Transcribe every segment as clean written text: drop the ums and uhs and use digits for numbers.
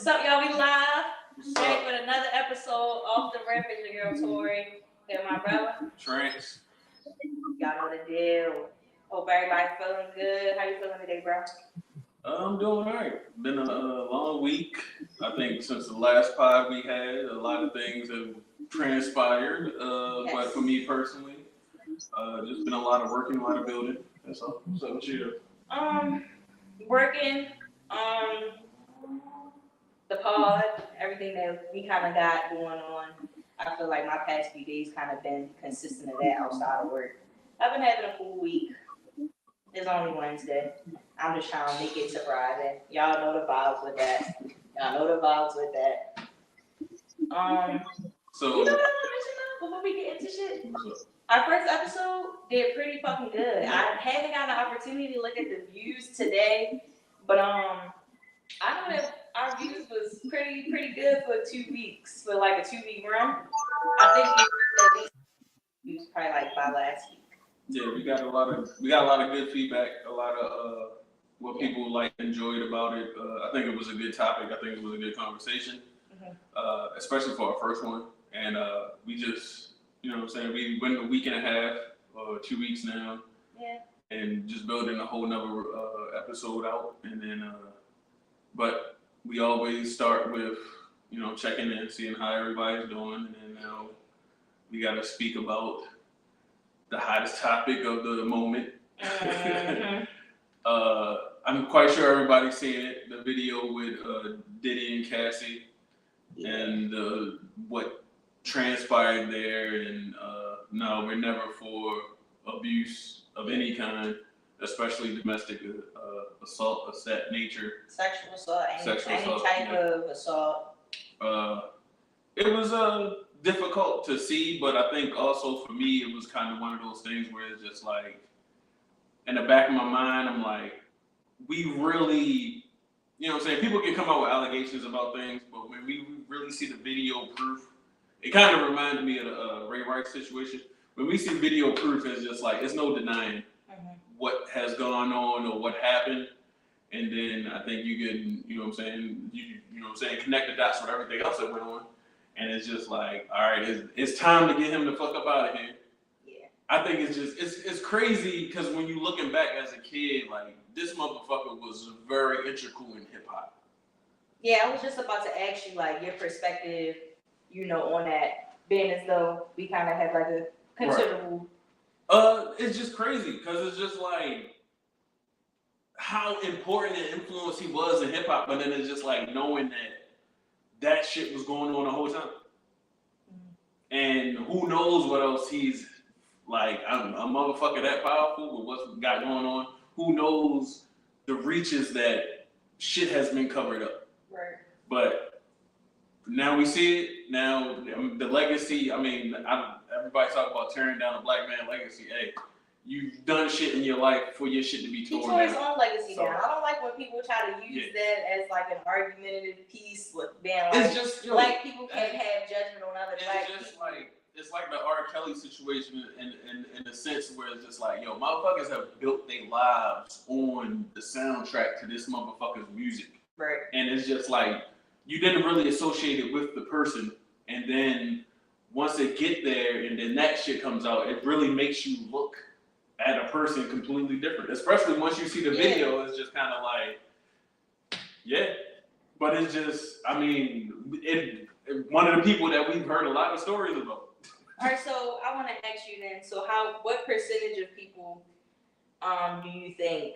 What's up, y'all? We live straight with another episode off the Riff. It's your girl Tori and my brother Trance. Y'all know the deal. Hope everybody feeling good. How you feeling today, bro? I'm doing all right. Been a long week. I think since the last pod we had, a lot of things have transpired. Yes. But for me personally, just been a lot of working, a lot of building. That's all. So what you do? Working on the pod, everything that we kind of got going on. I feel like my past few days kind of been consistent of that outside of work. I've been having a cool week. It's only Wednesday. I'm just trying to make it surprising. Y'all know the vibes with that. So you know what I want to mention though, before we get into shit? Our first episode did pretty fucking good. I haven't got an opportunity to look at the views today, but I know that our views was pretty good for 2 weeks, for like a 2-week run. I think at least views probably like by last week. yeah, we got a lot of good feedback, a lot of what people enjoyed about it. I think it was a good topic. I think it was a good conversation, especially for our first one. And we just, you know what I'm saying, we went a week and a half or 2 weeks now. Yeah. And just building a whole nother episode out. And then, but we always start with, you know, checking in, seeing how everybody's doing. And then now we got to speak about the hottest topic of the moment. I'm quite sure everybody's seen it, the video with Diddy and Cassie, and what transpired there. And no, we're never for abuse of any kind, especially domestic assault of that nature. Sexual assault, any type of assault. It was difficult to see, but I think also for me, it was kind of one of those things where it's just like, in the back of my mind, I'm like, we really, you know what I'm saying? People can come out with allegations about things, but when we really see the video proof, it kind of reminded me of the Ray Rice situation. When we see video proof, it's just like, it's no denying what has gone on or what happened. And then I think you can, you know what I'm saying, you know what I'm saying, connect the dots with everything else that went on. And it's just like, all right, it's time to get him the fuck up out of here. Yeah. I think it's just, it's crazy because when you looking back as a kid, like, this motherfucker was very integral in hip hop. Yeah, I was just about to ask you, like, your perspective, you know, on that, being as though we kind of had like a considerable. Right. It's just crazy because it's just like how important and influence he was in hip hop, but then it's just like knowing that shit was going on the whole time. And who knows what else he's like, I'm a motherfucker that powerful with what's got going on. Who knows the reaches that shit has been covered up. Right. But now we see it. Now the legacy, I mean, everybody talk about tearing down a black man legacy. Hey, you've done shit in your life for your shit to be torn down. He tore his own legacy down. I don't like when people try to use that as like an argumentative piece with being like, it's just, black people can't have judgment on other black people. It's like the R. Kelly situation in the sense where it's just like, yo, motherfuckers have built their lives on the soundtrack to this motherfucker's music. Right. And it's just like, you didn't really associate it with the person. And then once they get there and then that shit comes out, it really makes you look at a person completely different. Especially once you see the video, it's just kind of like, yeah. But it's just, I mean, one of the people that we've heard a lot of stories about. All right, so I want to ask you then, so what percentage of people do you think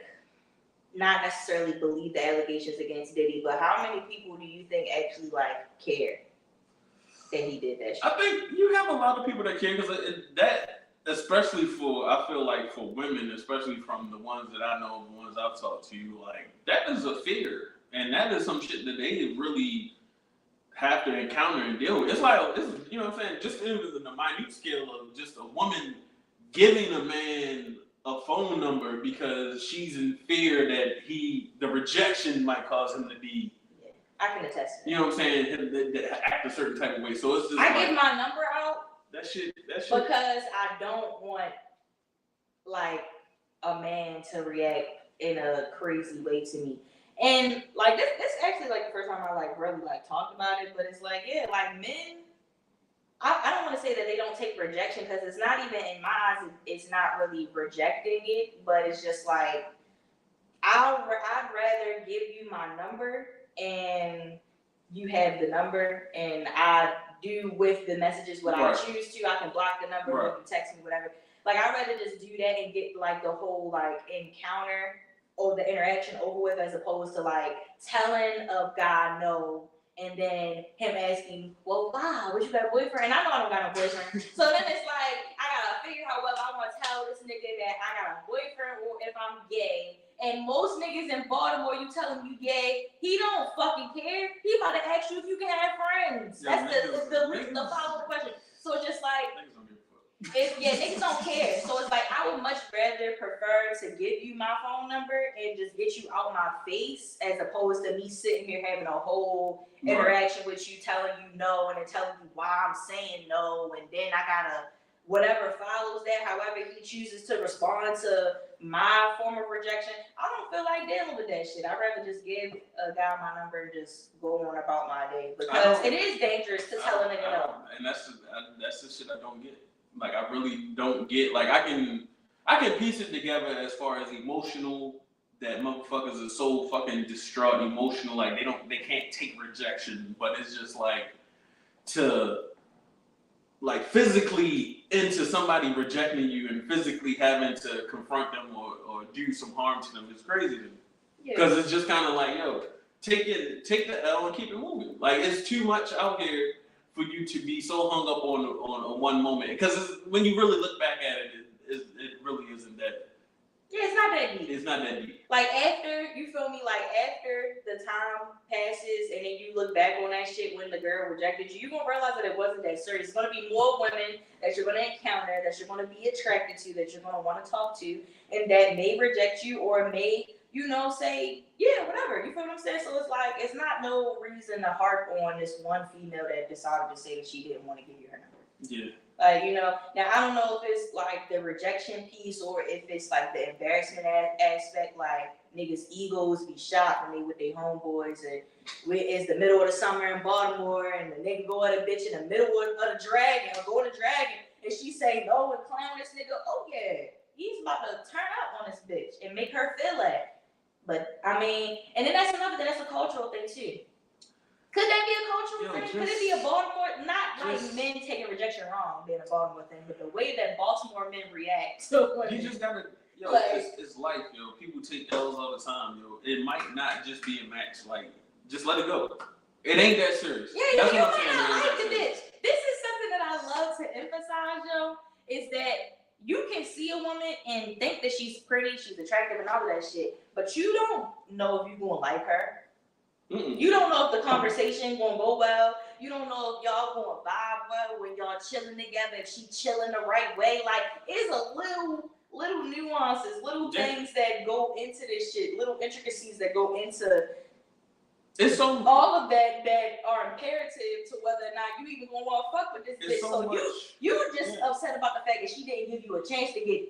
not necessarily believe the allegations against Diddy, but how many people do you think actually care that he did that shit? I think you have a lot of people that care because that, especially I feel like for women, especially from the ones that I know, the ones I've talked to, like, that is a fear. And that is some shit that they really have to encounter and deal with. It's like, you know what I'm saying? Just in the minute scale of just a woman giving a man a phone number because she's in fear that the rejection might cause him to be. Yeah, I can attest to that. You know what I'm saying? To act a certain type of way. So it's just give my number out. That shit. Because I don't want a man to react in a crazy way to me. And like this actually like the first time I like really like talked about it, but it's like, yeah, like men, I don't want to say that they don't take rejection because it's not even in my eyes, it's not really rejecting it, but it's just like, I'd rather give you my number and you have the number, and I do with the messages what I choose to. I can block the number, you can text me, whatever. Like, I'd rather just do that and get like the whole like encounter or the interaction over with, as opposed to like telling a guy no and then him asking, well, wow, what you got a boyfriend? And I know I don't got no boyfriend. So then it's like, I gotta figure out whether I want to tell this nigga that I got a boyfriend or if I'm gay. And most niggas in Baltimore, you tell him you gay, he don't fucking care. He about to ask you if you can have friends. Yeah, that's the follow-up question. So it's just like, niggas don't care. So it's like, I would much rather prefer to give you my phone number and just get you out my face, as opposed to me sitting here having a whole interaction with you, telling you no, and then telling you why I'm saying no, and then I gotta whatever follows that, however he chooses to respond to my form of rejection. I don't feel like dealing with that shit. I'd rather just give a guy my number and just go on about my day, because it is dangerous to tell a nigga no. And that's the shit I don't get. Like, I really don't get. Like, I can piece it together as far as emotional, that motherfuckers are so fucking distraught, emotional, like they can't take rejection. But it's just like, to like physically into somebody rejecting you and physically having to confront them or do some harm to them is crazy to me. Because it's just kind of like, yo, take the L and keep it moving. Like, it's too much out here for you to be so hung up on one moment. Because when you really look back at it, it really isn't that. Yeah, it's not that deep. It's not that deep. Like, after, you feel me, like, after the time passes and then you look back on that shit when the girl rejected you, you're going to realize that it wasn't that serious. It's going to be more women that you're going to encounter, that you're going to be attracted to, that you're going to want to talk to, and that may reject you or may, you know, say, yeah, whatever. You feel what I'm saying? So it's like, it's not no reason to harp on this one female that decided to say that she didn't want to give you her number. Yeah. Like, you know, now I don't know if it's like the rejection piece or if it's like the embarrassment aspect, like niggas' egos be shot when they with their homeboys, and it's the middle of the summer in Baltimore and the nigga go at a bitch in the middle of the dragon or go to dragon and she say no and clown this nigga, oh yeah, he's about to turn up on this bitch and make her feel that. But I mean, and then that's another thing, that's a cultural thing too. Could that be a cultural thing? Could it be a Baltimore, not like men taking rejection wrong being a Baltimore thing, but the way that Baltimore men react to women. You just gotta, yo, like, it's life, yo. People take L's all the time, yo. It might not just be a match. Like, just let it go. It ain't that serious. Yeah, that's what I'm saying. I like the bitch. This is something that I love to emphasize, yo, is that you can see a woman and think that she's pretty, she's attractive, and all of that shit, but you don't know if you're gonna like her. Mm-mm. You don't know if the conversation gonna go well. You don't know if y'all gonna vibe well when y'all chilling together, if she chilling the right way. Like, it's a little nuances, little things that go into this shit, little intricacies that go into all of that are imperative to whether or not you even gonna want to fuck with this bitch. So you're just upset about the fact that she didn't give you a chance to get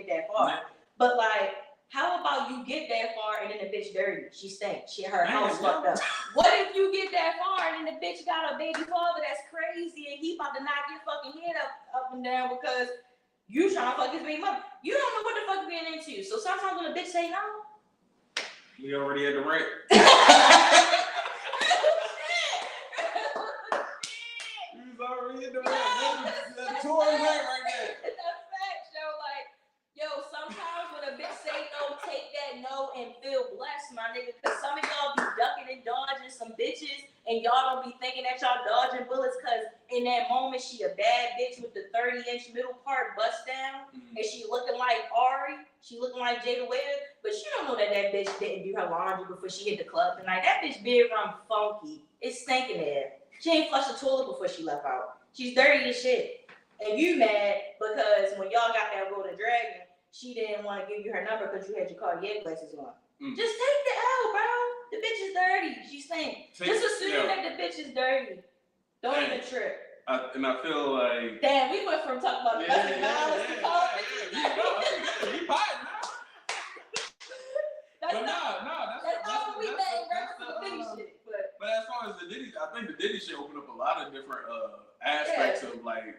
that far. Yeah. But like, how about you get that far and then the bitch dirty? She stinks. Her house fucked up. What if you get that far and then the bitch got a baby father that's crazy and he about to knock your fucking head up and down because you trying to fuck his baby mother? You don't know what the fuck you're getting into. So sometimes when a bitch say no, we already had the rent. You was already in the rent. That's Tori Trance right there. That's facts, yo. Like, yo, sometimes when a bitch say no, take that no and feel blessed, my nigga. Because some of y'all be ducking and dodging some bitches, and y'all don't be thinking that y'all dodging bullets because in that moment she a bad bitch with the 30-inch middle part bust down, and she looking like Ari, she looking like Jada Wade, but she don't know that bitch didn't do her laundry before she hit the club tonight. That bitch beard run funky. It's stinking there. She ain't flushed the toilet before she left out. She's dirty as shit. And you mad because when y'all got that Golden Dragon, she didn't want to give you her number because you had your Cartier glasses on. Just take the L, bro. The bitch is dirty. She stink. Just assume that the bitch is dirty. Don't even trip. I feel like... Damn, we went from talking about domestic violence to calling bitches dirty. We fighting now. That's not what we the Diddy shit opened up a lot of different aspects of like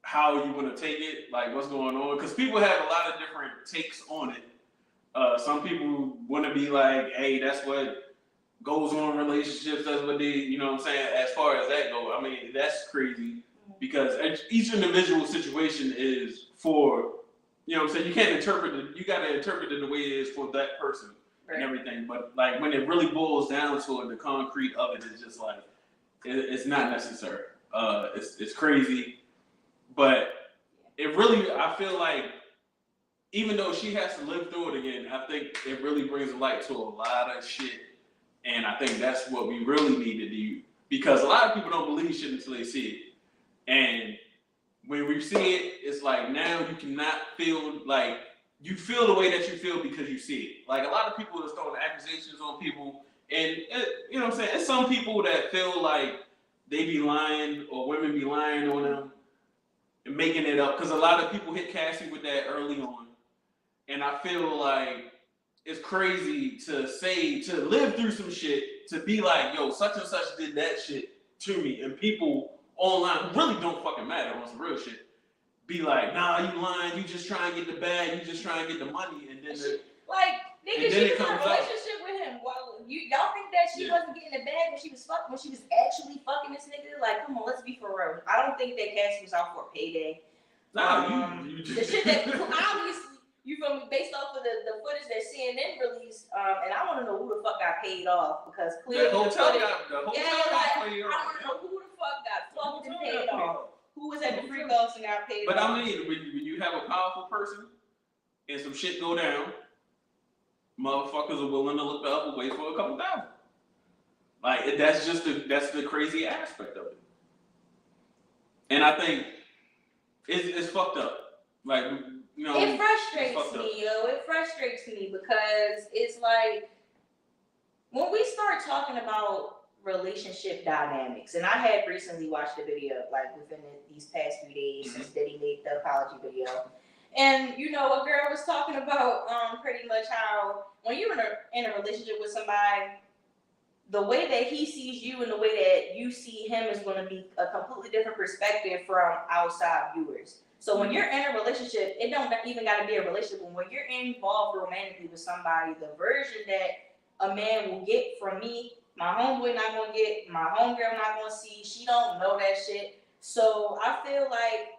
how you want to take it, like what's going on, because people have a lot of different takes on it. Some people want to be like, hey, that's what goes on in relationships. That's what they, you know what I'm saying. As far as that goes, I mean, that's crazy because each individual situation is for, you know what I'm saying. You can't interpret it. You got to interpret it the way it is for that person. And everything, but like when it really boils down to it, the concrete of it is just like it's not necessary. It's crazy, but it really, I feel like even though she has to live through it again, I think it really brings a light to a lot of shit, and I think that's what we really need to do, because a lot of people don't believe shit until they see it, and when we see it, it's like now you cannot feel like. You feel the way that you feel because you see it. Like a lot of people are throwing accusations on people, and you know what I'm saying? It's some people that feel like they be lying or women be lying on them and making it up, because a lot of people hit Cassie with that early on. And I feel like it's crazy to live through some shit, to be like, yo, such and such did that shit to me, and people online who really don't fucking matter on some real shit be like, nah, you lying, you just try and get the bag, you just try and get the money, and then nigga, she was in a relationship with him. Well, y'all think that she wasn't getting the bag when she was actually fucking this nigga? Like, come on, let's be for real. I don't think that Cassie was out for a payday. Nah, the shit that obviously you feel me, based off of the footage that CNN released, and I want to know who the fuck got paid off, because clearly the hotel got paid off. I want to know who the fuck got fucking paid off. Who was at the free golfs and got paid? But I mean, when you have a powerful person and some shit go down, motherfuckers are willing to look the other way for a couple $1,000. Like that's the crazy aspect of it. And I think it's fucked up. Like, you know, it frustrates me, yo. It frustrates me because it's like when we start talking about relationship dynamics, and I had recently watched a video like within these past few days since Diddy made the apology video, and you know, a girl was talking about pretty much how when you're in a relationship with somebody, the way that he sees you and the way that you see him is going to be a completely different perspective from outside viewers. So when you're in a relationship, it don't even got to be a relationship, but when you're involved romantically with somebody, the version that a man will get from me, my homeboy not gonna get, my homegirl not gonna see, she don't know that shit. So I feel like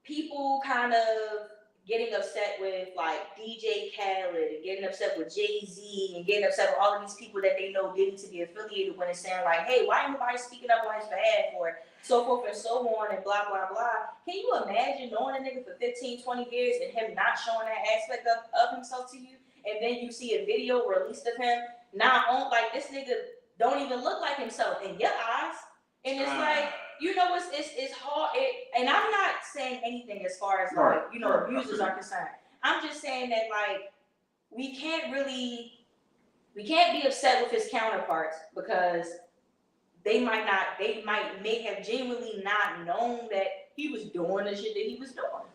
people kind of getting upset with like DJ Khaled and getting upset with Jay-Z and getting upset with all of these people that they know Diddy to be affiliated with and saying like, hey, why ain't nobody speaking up on his behalf or so forth and so on and blah, blah, blah. Can you imagine knowing a nigga for 15, 20 years and him not showing that aspect of himself to you? And then you see a video released of him not on, like this nigga don't even look like himself in your eyes. And it's like, you know, it's hard. And I'm not saying anything as far as like, you know, abusers are concerned. I'm just saying that like, we can't be upset with his counterparts because they may have genuinely not known that he was doing the shit that he was doing.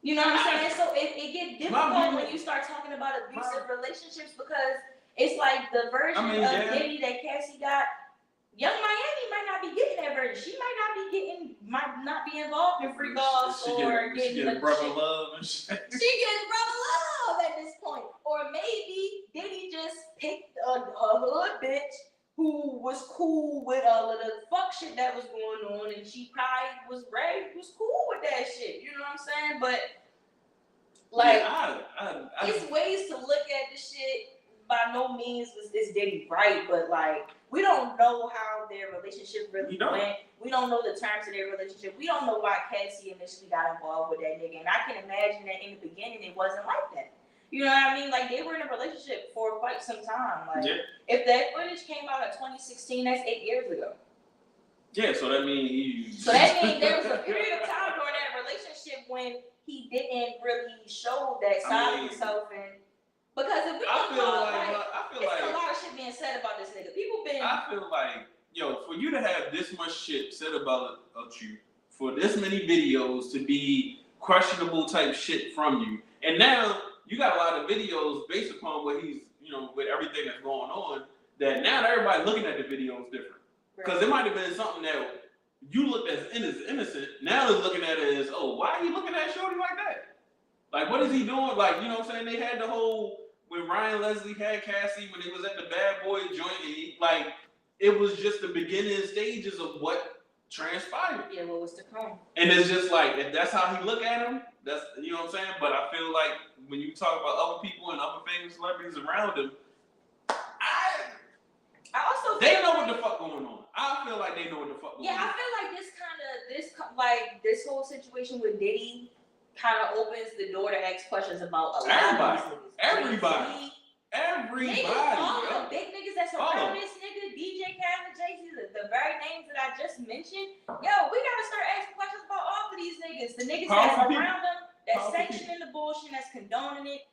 You know what I'm saying? So it gets difficult when you start talking about abusive relationships because it's like the version of Diddy that Cassie got. Young Miami might not be getting that version. She might not be involved in free golf or getting brother love and shit. She gets brother love at this point. Or maybe Diddy just picked a hood bitch who was cool with all of the fuck shit that was going on, and she probably was cool with that shit. You know what I'm saying? But like, it's ways to look at the shit. By no means was this Diddy right, but like, we don't know how their relationship really went. We don't know the terms of their relationship. We don't know why Cassie initially got involved with that nigga. And I can imagine that in the beginning it wasn't like that. You know what I mean? Like, they were in a relationship for quite some time. Like, if that footage came out in 2016, that's 8 years ago. Yeah, so that means there was a period of time during that relationship when he didn't really show that side of himself. And because if we I feel like a lot of shit being said about this nigga. I feel like, yo, for you to have this much shit said about you, for this many videos to be questionable type shit from you, and now you got a lot of videos based upon what he's, you know, with everything that's going on, that now everybody looking at the video is different. Because it might have been something that you looked at as innocent. Now they're looking at it as, oh, why are you looking at Shorty like that? Like, what is he doing? Like, you know what I'm saying? They had the whole, when Ryan Leslie had Cassie, when he was at the Bad Boy joint, and like, it was just the beginning stages of what transpired. Yeah, what was to come. And it's just like, if that's how he look at him, that's, you know what I'm saying? But I feel like when you talk about other people and other famous celebrities around him, I also they know what the fuck going on. I feel like they know what the fuck going on. Yeah, I feel like this whole situation with Diddy kind of opens the door to ask questions about a lot of these Everybody. Niggas, all the big niggas that surround this nigga, DJ Khaled, Jay-Z, the very names that I just mentioned. Yo, we gotta start asking questions about all of these niggas. The niggas that's around them, that's sanctioning the bullshit, that's condoning it,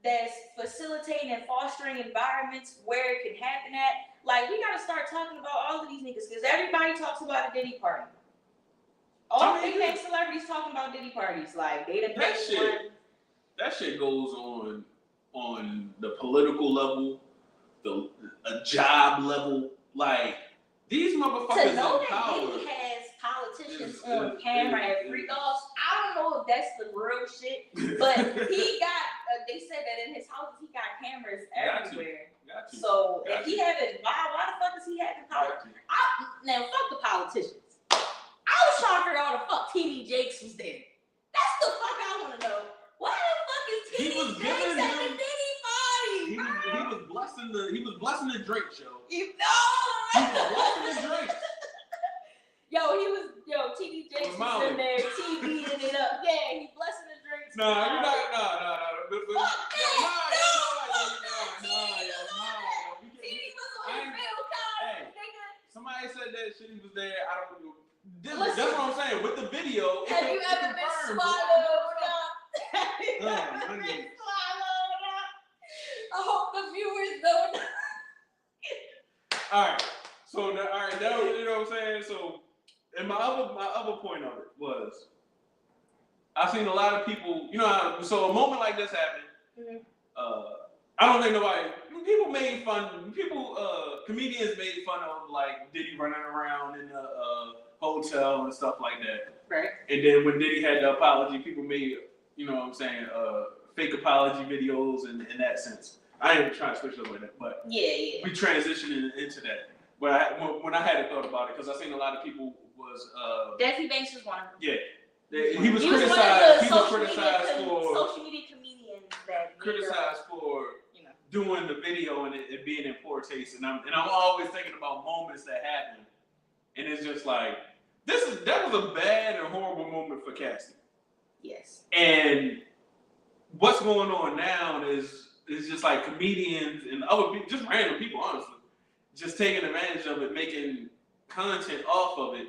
that's facilitating and fostering environments where it can happen at. Like, we gotta start talking about all of these niggas, because everybody talks about a Diddy party. All big name celebrities talking about Diddy parties. Like, they the best one. That shit goes on the political level, a job level. Like, these motherfuckers to know in that power. Diddy has politicians on camera at free throws, I don't know if that's the real shit, but he got, they said that in his house, he got cameras everywhere. Got you. So, if he having, why the fuck is he having politics? Now, fuck the politicians. I was trying to figure out the fuck TD Jakes was there. That's the fuck I want to know. Why the fuck is TD Jakes at the Diddy party? He was blessing the drink show. You know. He was blessing the drink. TD Jakes was in there, TVing it up. Yeah, he blessing the drinks. No. Somebody said that shit, he was there. I don't know. That's what I'm saying. With the video, have you ever been swallowed up? I hope the viewers don't. All right. So that was, you know what I'm saying. So, and my other point of it was, I've seen a lot of people. You know, so a moment like this happened. Mm-hmm. I don't think nobody. People made fun. Comedians made fun of like Diddy running around in the hotel and stuff like that. Right. And then when Diddy had the apology, people made, you know what I'm saying, fake apology videos in that sense. I ain't trying to switch over that, but yeah, we transitioned into that. But when I hadn't thought about it, because I seen a lot of people was Desi Banks was one of them. Yeah, he was criticized. He was criticized for social media comedians that criticized for doing the video and it being in poor taste. And I'm always thinking about moments that happen, and it's just like that was a bad and horrible moment for Cassie. Yes. And what's going on now is just like comedians and other people, just random people, honestly, just taking advantage of it, making content off of it,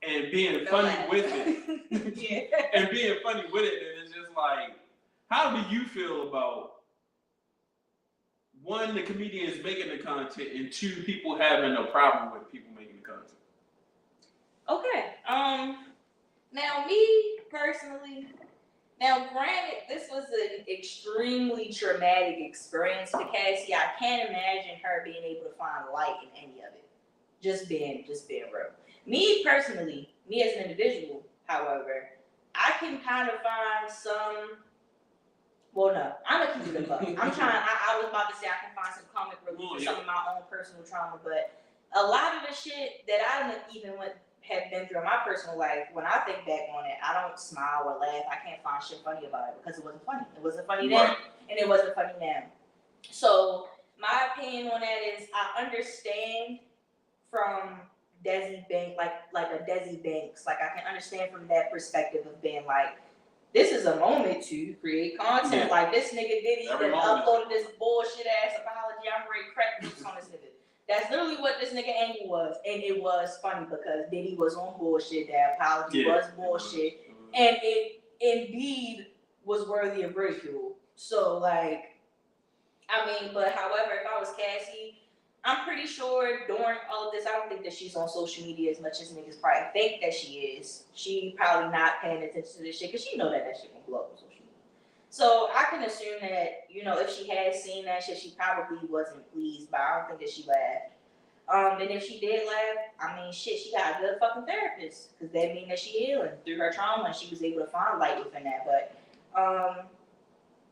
and being funny with it. Yeah. And being funny with it, and it's just like, how do you feel about, one, the comedians making the content, and two, people having a problem with people making the content? Okay. Now me personally, granted, this was an extremely traumatic experience for Cassie. I can't imagine her being able to find light in any of it. Just being real. Me personally, me as an individual, however, I can kind of find some. Well, no, I'm gonna keep it a buck. I was about to say I can find some comic relief for some of my own personal trauma, but a lot of the shit that I have been through in my personal life, when I think back on it, I don't smile or laugh. I can't find shit funny about it because it wasn't funny. It wasn't funny then, and it wasn't funny now. So my opinion on that is, I understand from Desi Banks, like a Desi Banks, like I can understand from that perspective of being like, this is a moment to create content. Yeah. Like, this nigga Diddy that uploaded this bullshit ass apology. I'm ready to crack loose on this nigga. That's literally what this nigga angle was. And it was funny because Diddy was on bullshit. That apology was bullshit. And it indeed was worthy of ridicule. So, like, I mean, but however, if I was Cassie, I'm pretty sure during all of this, I don't think that she's on social media as much as niggas probably think that she is. She probably not paying attention to this shit because she know that shit can blow up on social media. So I can assume that, if she had seen that shit, she probably wasn't pleased, but I don't think that she laughed. And if she did laugh, I mean, shit, she got a good fucking therapist, because that means that she healing through her trauma, and she was able to find light within that. But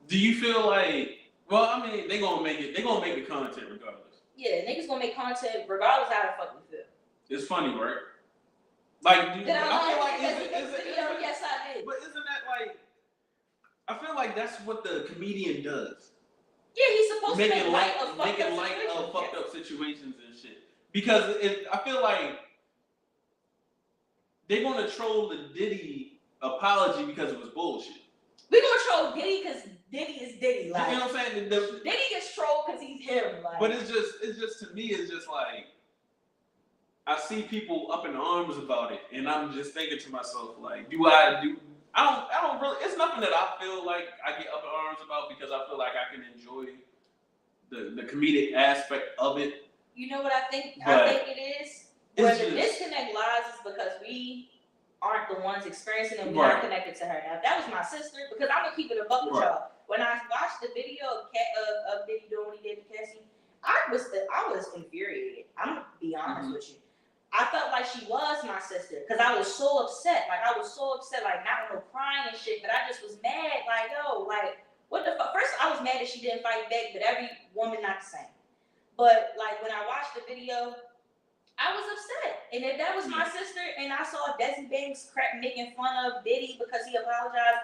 do you feel like? Well, I mean, they gonna make the content regardless. Yeah, niggas gonna make content regardless how the fuck we feel. It's funny, right? Like, Did I feel like yes, I did. But isn't that like? I feel like that's what the comedian does. Yeah, he's supposed to make light of fucked up situations and shit. Because I feel like they're gonna troll the Diddy apology because it was bullshit. We're gonna troll Diddy because Diddy is Diddy. Like, you know what I'm saying? Diddy gets trolled because he's him. Like. But it's just to me, it's just like I see people up in arms about it, and I'm just thinking to myself, like, I don't really. It's nothing that I feel like I get up in arms about because I feel like I can enjoy the comedic aspect of it. You know what I think? I think it is. Where the disconnect lies is because we aren't the ones experiencing it. We aren't connected to her. Now, if that was my sister, because I'm gonna keep it a buck with y'all. When I watched the video of Diddy doing what he did to Cassie, I was infuriated. I'm gonna be honest with you. I felt like she was my sister because I was so upset. Like, not no crying and shit, but I just was mad. Like, yo, like, what the fuck? First, I was mad that she didn't fight back, but every woman not the same. But, like, when I watched the video, I was upset. And if that was my sister and I saw Desi Banks making fun of Diddy because he apologized,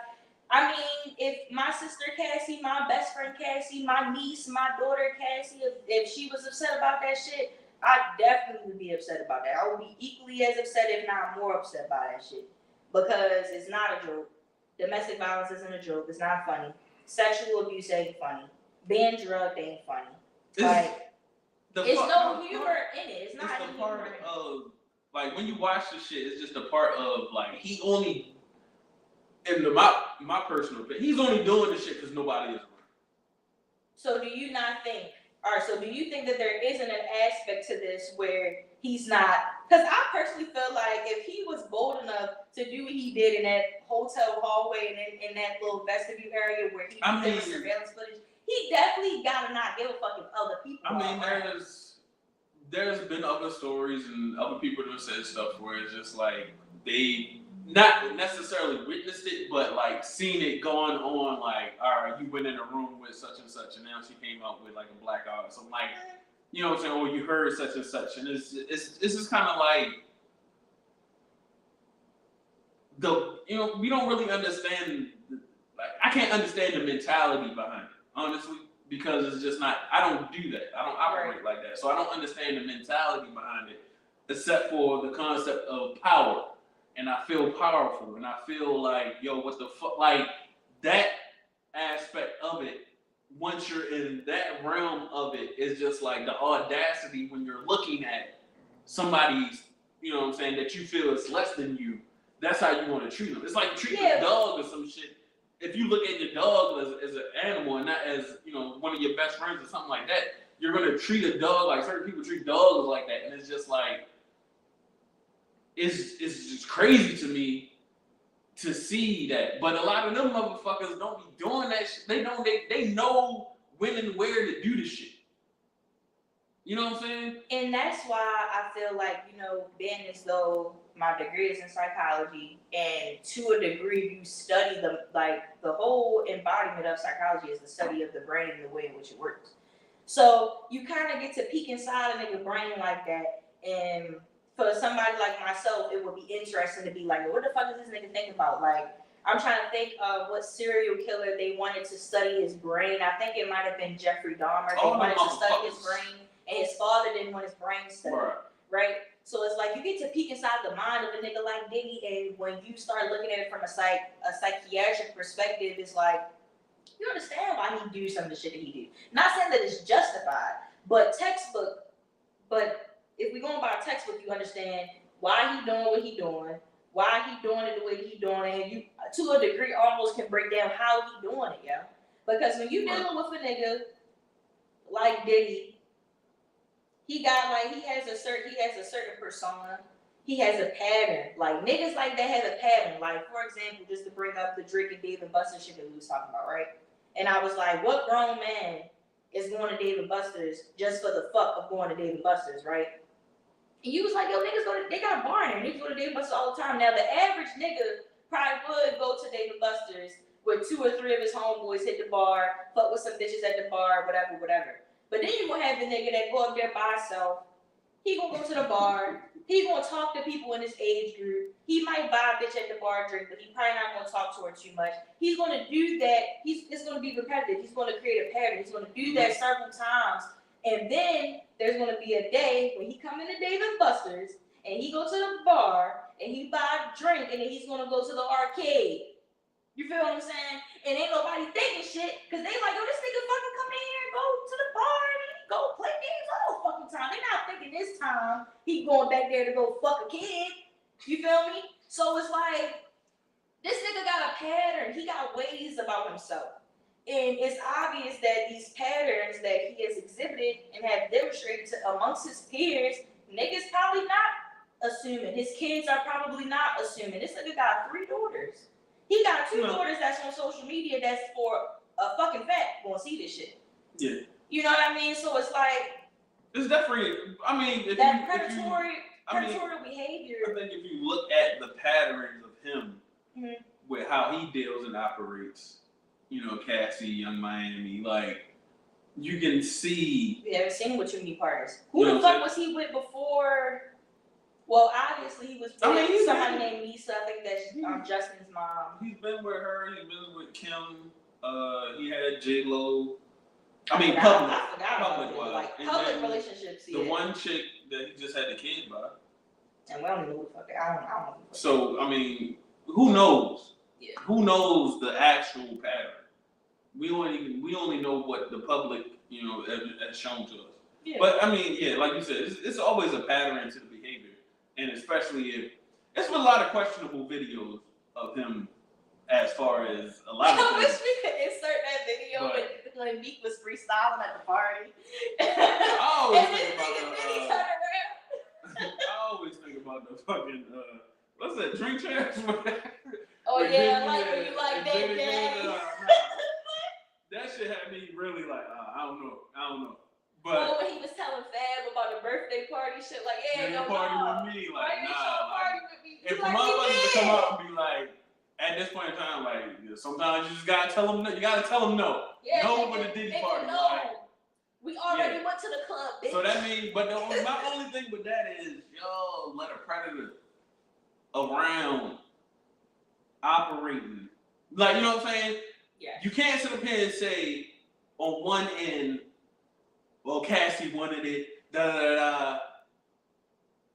I mean, if my sister Cassie, my best friend Cassie, my niece, my daughter Cassie, if she was upset about that shit, I definitely would be upset about that. I would be equally as upset, if not more upset by that shit. Because it's not a joke. Domestic violence isn't a joke. It's not funny. Sexual abuse ain't funny. Being drugged ain't funny. There's no humor in it. It's not the part of, like, when you watch the shit, it's just a part of, like, he only, in my personal opinion, he's only doing this shit because nobody is around. So do you not think, do you think that there isn't an aspect to this where he's not, because I personally feel like if he was bold enough to do what he did in that hotel hallway and in that little vestibule area where he was surveillance footage, he definitely gotta not give a fuck if other people there's been other stories and other people who said stuff where it's just like they not necessarily witnessed it, but like seen it going on, like, all right, you went in a room with such and such and now she came out with like a black eye. So like, you know what I'm saying, or you heard such and such. And it's just kind of like we don't really understand, like, I can't understand the mentality behind it, honestly. Because it's just not, I don't do that. I don't operate like that. So I don't understand the mentality behind it, except for the concept of power. And I feel powerful. And I feel like, yo, what the fuck? Like, that aspect of it, once you're in that realm of it, is just like the audacity when you're looking at somebody's, you know what I'm saying, that you feel is less than you. That's how you want to treat them. It's like treating a dog or some shit. If you look at your dog as an animal and not as, you know, one of your best friends or something like that, you're going to treat a dog like certain people treat dogs like that. And it's just like, it's just crazy to me to see that. But a lot of them motherfuckers don't be doing that shit. They know when and where to do the shit. You know what I'm saying? And that's why I feel like, being as though my degree is in psychology, and to a degree you study the whole embodiment of psychology is the study of the brain and the way in which it works. So you kind of get to peek inside a nigga's brain like that, and for somebody like myself, it would be interesting to be like, what the fuck is this nigga thinking about? Like, I'm trying to think of what serial killer they wanted to study his brain. I think it might have been Jeffrey Dahmer. They wanted to study his brain, and his father didn't want his brain studied, right? So it's like you get to peek inside the mind of a nigga like Diddy, and when you start looking at it from a psychiatric perspective, it's like, you understand why he do some of the shit that he do. Not saying that it's justified, but if we going by a textbook, you understand why he doing what he doing, why he doing it the way that he doing it, and you, to a degree, almost can break down how he doing it, yo. Because when you dealing with a nigga like Diddy, he has a certain persona. he has a pattern. Like, niggas like that has a pattern. Like, for example, just to bring up the Drake and Dave & Buster's shit that we was talking about, right? And I was like, what grown man is going to Dave & Buster's just for the fuck of going to Dave & Buster's, right? And you was like, yo, niggas they got a bar in there. Niggas go to Dave & Buster's all the time. Now, the average nigga probably would go to Dave & Buster's where 2 or 3 of his homeboys hit the bar, fuck with some bitches at the bar, whatever. But then you gonna have the nigga that go up there by himself. He gonna go to the bar. He gonna talk to people in his age group. He might buy a bitch at the bar drink, but he probably not gonna talk to her too much. He's gonna do that. It's gonna be repetitive. He's gonna create a pattern. He's gonna do that several times. And then there's gonna be a day when he come into Dave & Buster's and he go to the bar and he buy a drink and then he's gonna go to the arcade. You feel what I'm saying? And ain't nobody thinking shit, because they like, yo, this nigga fucking come in here and go to the bar and go play games all fucking time. They not thinking this time he going back there to go fuck a kid. You feel me? So it's like, this nigga got a pattern. He got ways about himself. And it's obvious that these patterns that he has exhibited and have demonstrated to amongst his peers, niggas probably not assuming. His kids are probably not assuming. This nigga got 3 daughters. He got 2 daughters that's on social media that's for a fucking fact gonna see this shit. Yeah. You know what I mean? So it's like, it's definitely, I mean, predatory behavior. I think if you look at the patterns of him, with how he deals and operates, you know, Cassie, Young Miami, like, you can see. We haven't seen him with too many partners. Who the fuck was he with before? Well, obviously he was with somebody named Lisa. I think that's Justin's mom. He's been with her. He's been with Kim. He had J-Lo. I mean, public relationships. The one chick that he just had the kid by. And we don't even know who the fuck. I don't know. So I mean, who knows? Yeah. Who knows the actual pattern? We only know what the public, you know, has shown to us. Yeah. But I mean, yeah, like you said, it's always a pattern to the behavior. And especially if it's with a lot of questionable videos of him, as far as a lot of things. I wish we could insert that video when Meek was freestyling at the party. I always think about the fucking what's that, Drink Champs? Oh yeah, like when you like that guy. That shit had me really like, I don't know. But when he was telling Fab about the birthday party shit, like, party with me, like, party with me. If motherfuckers to come up and be like, at this point in time, like, sometimes you just gotta tell them no. You gotta tell them no. Yeah, no with the Diddy party. No. Like, we already went to the club, bitch. So that means, but my only thing with that is, yo, let a predator around operating. Like, you know what I'm saying? Yeah. You can't sit up here and say, on one end, well, Cassie wanted it,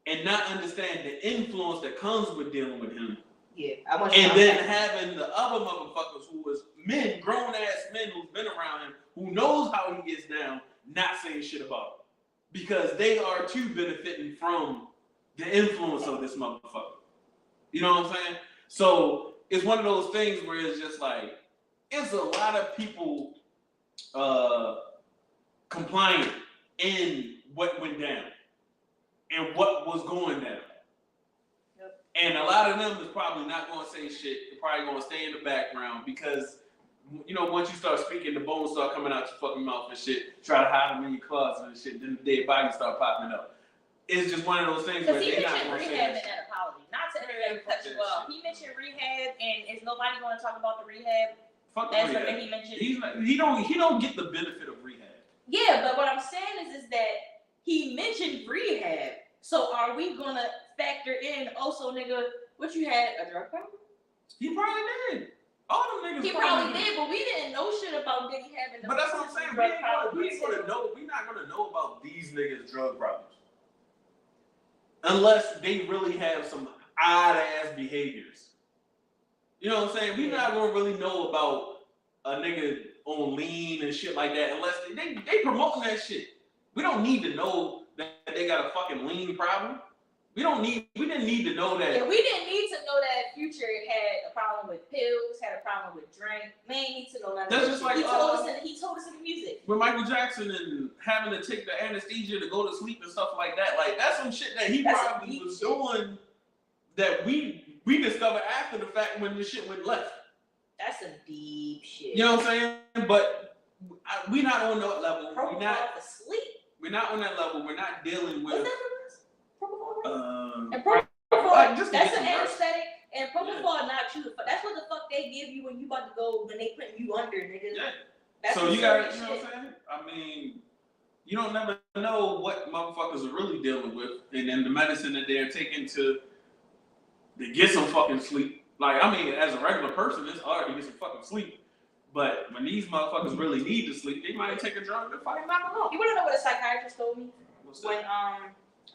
and not understand the influence that comes with dealing with him. Yeah, and then having the other motherfuckers who was men, grown ass men who's been around him, who knows how he gets down, not saying shit about it. Because they are too benefiting from the influence of this motherfucker. You know what I'm saying? So it's one of those things where it's just like, it's a lot of people compliant in what went down and what was going down. Yep. And a lot of them is probably not going to say shit. They're probably going to stay in the background because, you know, once you start speaking, the bones start coming out your fucking mouth and shit. Try to hide them in your closet and shit. Then the dead bodies start popping up. It's just one of those things where they're not going to say rehab in that apology. Not to everybody cut you off. He mentioned rehab, and is nobody going to talk about the rehab? Fuck that's rehab. Something he mentioned. He don't get the benefit of rehab. Yeah, but what I'm saying is that he mentioned rehab. So are we gonna factor in also, nigga, what you had, a drug problem? He probably did. All them niggas. He probably did, but we didn't know shit about Diddy having the. But that's what I'm saying. We're not gonna know about these niggas' drug problems unless they really have some odd ass behaviors. You know what I'm saying? We're not gonna really know about a nigga on lean and shit like that unless they promoting that shit. We don't need to know that they got a fucking lean problem. We didn't need to know that. Yeah, we didn't need to know that Future had a problem with pills, had a problem with drink. Man, need to know that. That's just like he told us in the music. with Michael Jackson and having to take the anesthesia to go to sleep and stuff like that. Like that's some shit that he probably was doing that we discovered after the fact when the shit went left. That's some deep shit. You know what I'm saying? But we not on that level. We're not on that level. We're not dealing with. And propofol, that's an anesthetic, and propofol not you. That's what the fuck they give you when you about to go when they put you under, nigga. Yeah. That's so you got, you know what I'm saying? I mean, you don't never know what motherfuckers are really dealing with, and then the medicine that they're taking to get some fucking sleep. Like, I mean, as a regular person, it's hard to get some fucking sleep. But when these motherfuckers really need to sleep, they might take a drug to fucking knock them out. You wanna know what a psychiatrist told me? When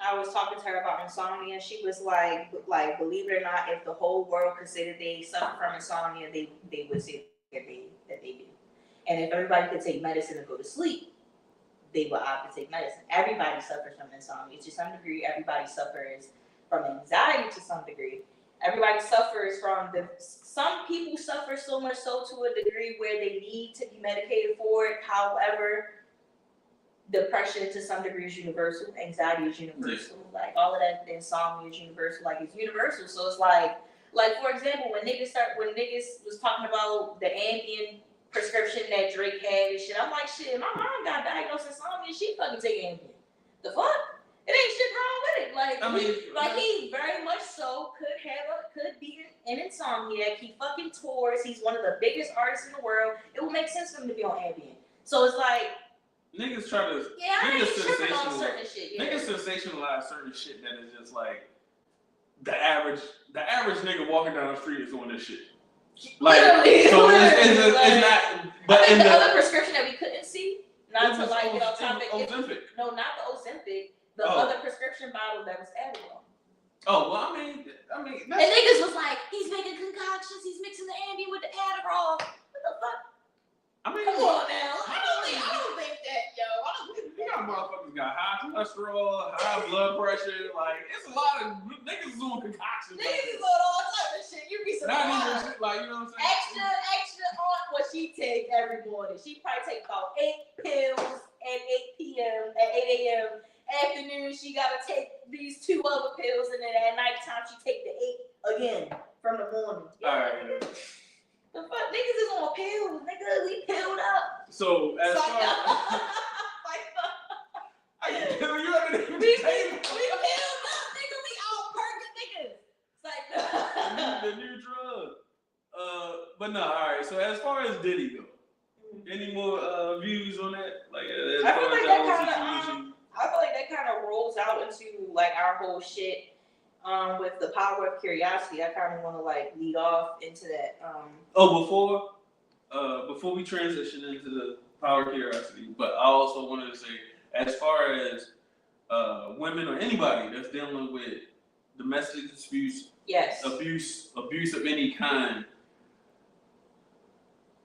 I was talking to her about insomnia, she was like, believe it or not, if the whole world considered they suffer from insomnia, they would say that they do. And if everybody could take medicine and go to sleep, they would opt to take medicine. Everybody suffers from insomnia to some degree. Everybody suffers from anxiety to some degree. Everybody suffers from some people suffer so much so to a degree where they need to be medicated for it. However, depression to some degree is universal. Anxiety is universal. Like all of that, insomnia is universal. Like it's universal. So it's like for example, when niggas was talking about the Ambien prescription that Drake had and shit, I'm like, shit, my mom got diagnosed with insomnia. She fucking take Ambien. The fuck? It ain't shit wrong with it. Like, he very much so could be an insomniac. He fucking tours. He's one of the biggest artists in the world. It would make sense for him to be on Ambien. So it's like niggas try to certain shit. Yeah. Niggas sensationalize certain shit that is just like the average nigga walking down the street is doing this shit. Like literally, so it's not. But I think the other prescription that we couldn't see, not to like get off topic. Ozempic. No, not the Ozempic. The other prescription bottle that was Adderall. Oh well, I mean, and niggas was like, he's making concoctions, he's mixing the Ambien with the Adderall. What the fuck? I mean, come on now. I don't think that, yo. You got motherfuckers got high cholesterol, high blood pressure. Like, it's a lot of niggas doing concoctions. Niggas is on all type of shit. You be surprised. Not even shit, like, you know what I'm saying? Extra on what she take every morning. She probably take about 8 pills at 8 p.m. at 8 a.m. Afternoon, she gotta take these 2 other pills, and then at nighttime she take the 8 again from the morning. Yeah. All right. The fuck, niggas is on pills, nigga. We pilled up. So as far as I can tell you everything. We pilled up, nigga. We all perking niggas. It's like the new drug. But no, all right. So as far as Diddy go, any more views on that? Like I feel like that kind of rolls out into like our whole shit with the power of curiosity. I kind of want to like lead off into that. Before we transition into the power of curiosity, but I also wanted to say, as far as women or anybody that's dealing with domestic disputes, yes, abuse of any kind.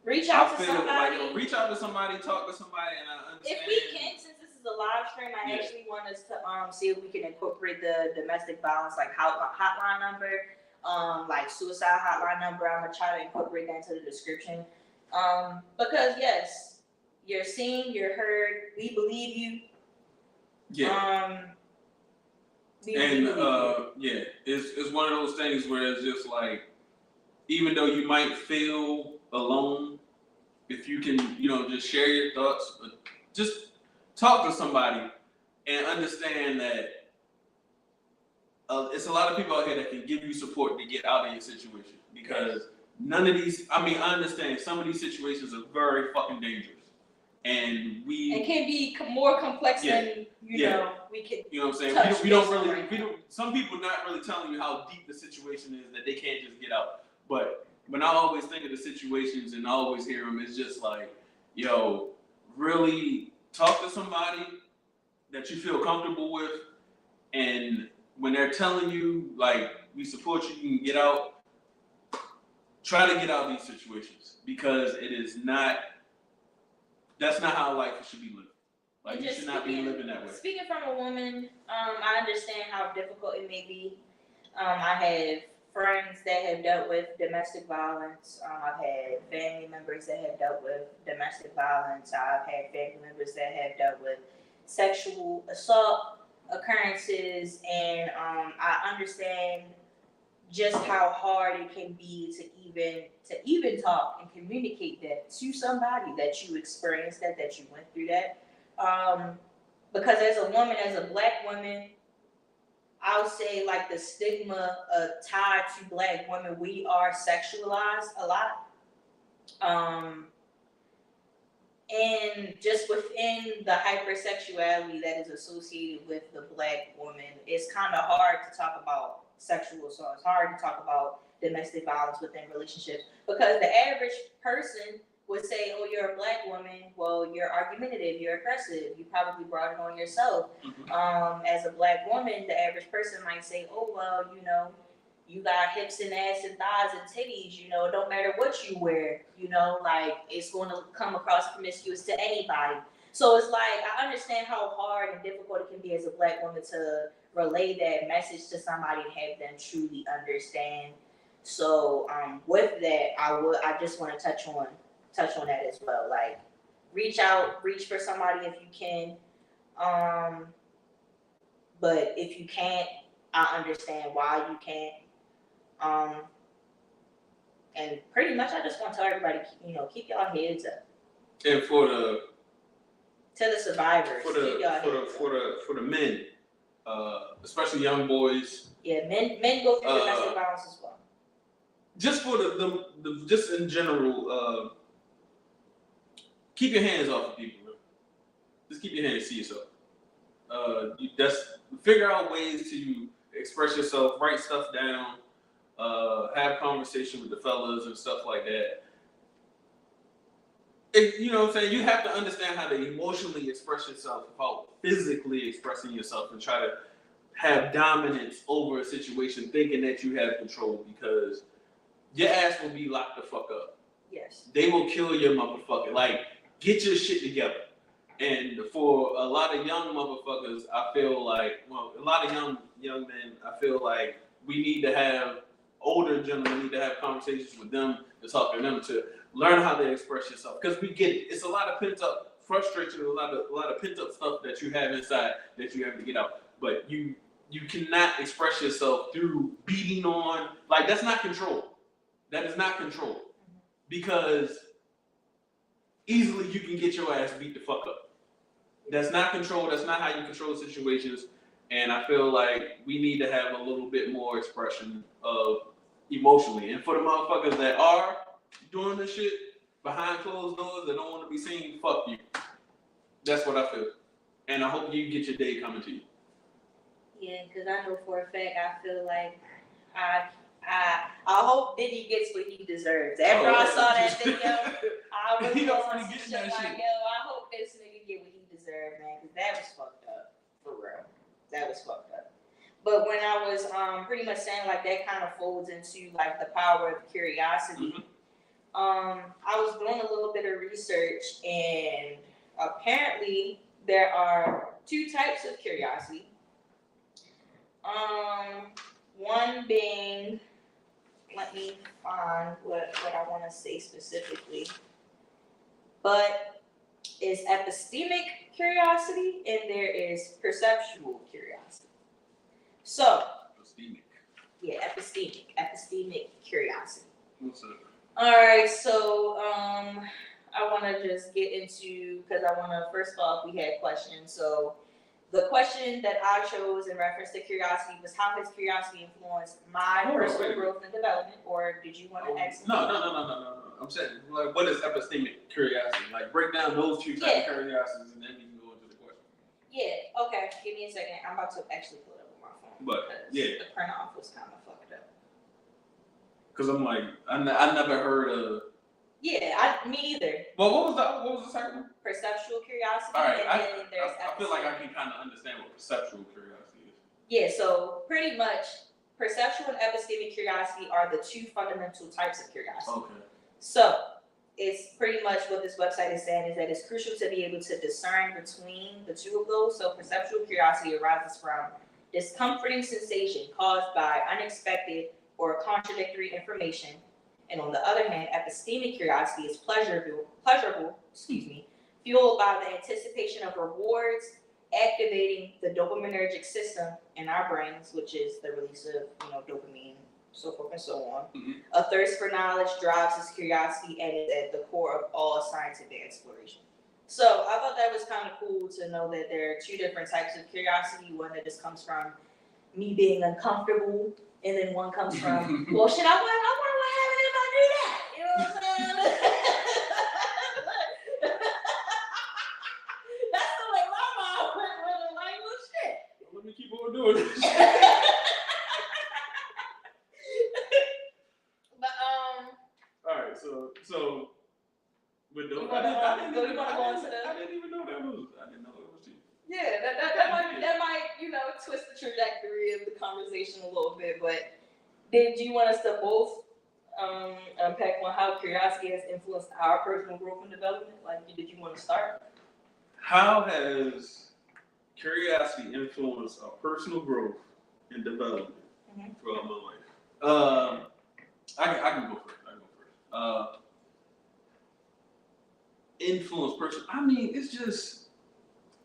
Reach out to somebody. Reach out to somebody, talk to somebody, and I understand. If we can, since this is a live stream, I actually want us to see if we can incorporate the domestic violence like hotline number, like suicide hotline number. I'm gonna try to incorporate that into the description, because yes, you're seen, you're heard. We believe you. Yeah. It's one of those things where it's just like, even though you might feel alone, if you can, just share your thoughts, just talk to somebody and understand that it's a lot of people out here that can give you support to get out of your situation, because none of these, I understand some of these situations are very fucking dangerous, and it can be more complex than we can. You know what I'm saying? We don't. Some people not really telling you how deep the situation is that they can't just get out. But when I always think of the situations and I always hear them, it's just like, yo, really talk to somebody that you feel comfortable with, and when they're telling you like, we support you, you can get out. Try to get out of these situations, because that's not how life should be lived. Like, you should not be living that way. Speaking from a woman, I understand how difficult it may be. I have friends that have dealt with domestic violence. I've had family members that have dealt with domestic violence. I've had family members that have dealt with sexual assault occurrences, and I understand just how hard it can be to even talk and communicate that to somebody that you experienced that you went through that. Because as a woman, as a Black woman, I'll say like the stigma tied to Black women, we are sexualized a lot. And just within the hypersexuality that is associated with the Black woman, it's kind of hard to talk about sexual assault. It's hard to talk about domestic violence within relationships because the average person would say, oh, you're a Black woman, well, you're argumentative, you're aggressive, you probably brought it on yourself. Mm-hmm. As a Black woman, the average person might say, oh, well, you know, you got hips and ass and thighs and titties, you know, it don't matter what you wear, you know, like it's going to come across promiscuous to anybody. So it's like, I understand how hard and difficult it can be as a Black woman to relay that message to somebody and have them truly understand. So with that, I just want to touch on that as well. Like, reach for somebody if you can. But if you can't, I understand why you can't. And pretty much, I just want to tell everybody, you know, keep y'all heads up. And to the survivors, for the men, especially young boys. Yeah, men go through domestic violence as well. Just for the just in general, keep your hands off of people. Bro. Just keep your hands to yourself. Figure out ways to express yourself, write stuff down, have conversation with the fellas and stuff like that. You know what I'm saying? You have to understand how to emotionally express yourself without physically expressing yourself and try to have dominance over a situation thinking that you have control, because your ass will be locked the fuck up. Yes. They will kill your motherfucker. Like, get your shit together. And for a lot of young motherfuckers, I feel like, well, a lot of young men, I feel like we need to have, older gentlemen need to have conversations with them to talk to them to learn how to express yourself. Because we get it. It's a lot of pent up frustration, a lot of pent up stuff that you have inside that you have to get out. But you cannot express yourself through beating on, like, that's not control. That is not control. Because easily you can get your ass beat the fuck up. That's not control. That's not how you control situations. And I feel like we need to have a little bit more expression of emotionally. And for the motherfuckers that are doing this shit behind closed doors that don't want to be seen, fuck you. That's what I feel. And I hope you get your day coming to you. Yeah, because I know for a fact, I feel like I hope Diddy gets what he deserves. After I saw that video, I really want to say, like, yo, I hope this nigga get what he deserves, man, because that was fucked up, for real. That was fucked up. But when I was pretty much saying, like, that kind of folds into, like, the power of curiosity, I was doing a little bit of research, and apparently there are two types of curiosity. One being, let me find what I want to say specifically, but is epistemic curiosity and there is perceptual curiosity. So, epistemic curiosity. What's up? All right, so I want to just get into, because I want to, first off, we had questions. So the question that I chose in reference to curiosity was, how has curiosity influenced my personal growth and development, or did you want to ask? No. I'm saying, like, what is epistemic curiosity? Like, break down those two types of curiosities, and then we can go into the question. Yeah, okay. Give me a second. I'm about to actually pull it up on my phone. But, yeah. The print off was kind of fucked up. Because I'm like, I never heard of... Yeah, me either. Well, what was the second one? Perceptual curiosity. All right, and then there's I feel like I can kind of understand what perceptual curiosity is. Yeah, so pretty much perceptual and epistemic curiosity are the two fundamental types of curiosity. Okay. So it's pretty much what this website is saying is that it's crucial to be able to discern between the two of those. So perceptual curiosity arises from discomforting sensation caused by unexpected or contradictory information. And on the other hand, epistemic curiosity is pleasurable, fueled by the anticipation of rewards, activating the dopaminergic system in our brains, which is the release of, dopamine, so forth and so on. Mm-hmm. A thirst for knowledge drives this curiosity and is at the core of all scientific exploration. So I thought that was kind of cool to know that there are two different types of curiosity. One that just comes from me being uncomfortable, and then one comes from, well, shit, I wonder what happened if I do that. You know what I'm saying? That's the way my mom went with it. Like, well, shit. Let me keep on doing this. But All right, so with those, I didn't even know that was. I didn't know it was you. Yeah, that might twist the trajectory of the conversation a little bit. But did you want us to both unpack on how curiosity has influenced our personal growth and development? Like, did you want to start? How has curiosity influenced our personal growth and development throughout my life? I can go first. Influence person. I mean, it's just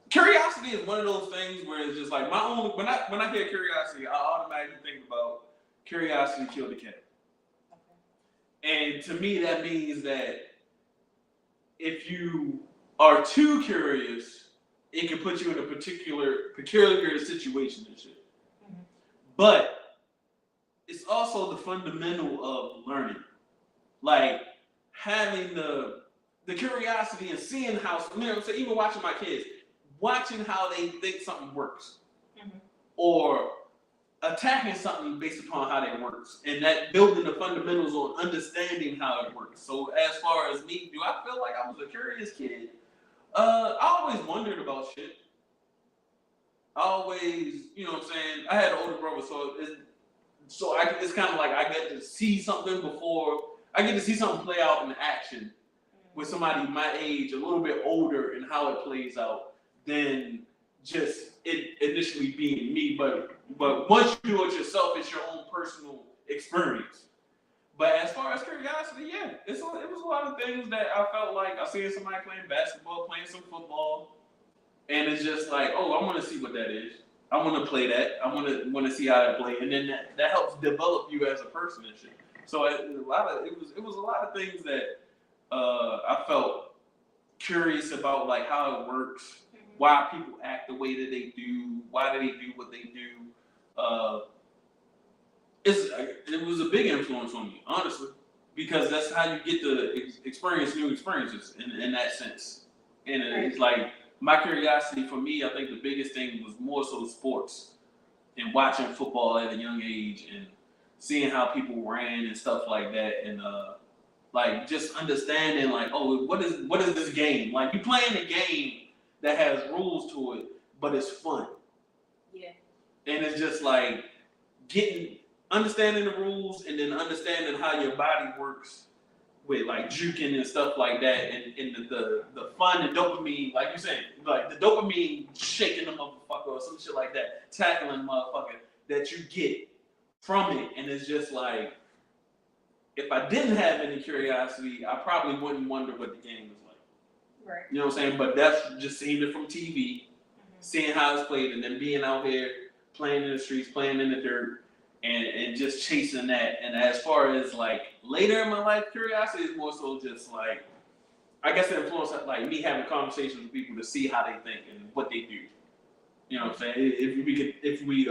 curiosity is one of those things where it's just like when I hear curiosity, I automatically think about curiosity killed the cat. Okay. And to me, that means that if you are too curious, it can put you in a peculiar situation and shit. Mm-hmm. But it's also the fundamental of learning, like having the curiosity and seeing how, even watching my kids, watching how they think something works, or attacking something based upon how that works, and that building the fundamentals on understanding how it works. So as far as me, do I feel like I was a curious kid? I always wondered about shit. I always, I had an older brother, so it's kind of like I get to see something play out in action with somebody my age, a little bit older, and how it plays out than just it initially being me. But once you do it yourself, it's your own personal experience. But as far as curiosity, yeah, it was a lot of things that I felt like I seen somebody playing basketball, playing some football, and it's just like, oh, I want to see what that is. I want to play that. I want to see how it play, and then that helps develop you as a person and shit. So it was a lot of things that I felt curious about, like how it works, why people act the way that they do, why do they do what they do. It was a big influence on me, honestly, because that's how you get to experience new experiences in that sense. And it's like my curiosity for me, I think the biggest thing was more so sports and watching football at a young age and seeing how people ran and stuff like that, and like just understanding like, oh, what is this game? Like you playing a game that has rules to it, but it's fun. Yeah. And it's just like understanding the rules and then understanding how your body works with like juking and stuff like that, and the fun and dopamine, like you said, like the dopamine shaking the motherfucker or some shit like that, tackling the motherfucker that you get from it. And it's just like, if I didn't have any curiosity, I probably wouldn't wonder what the game was like. Right. You know what I'm saying? But that's just seeing it from TV, seeing how it's played, and then being out here playing in the streets, playing in the dirt, and just chasing that. And as far as like later in my life, curiosity is more so just like, I guess it influenced like me having conversations with people to see how they think and what they do. You know what I'm saying? If we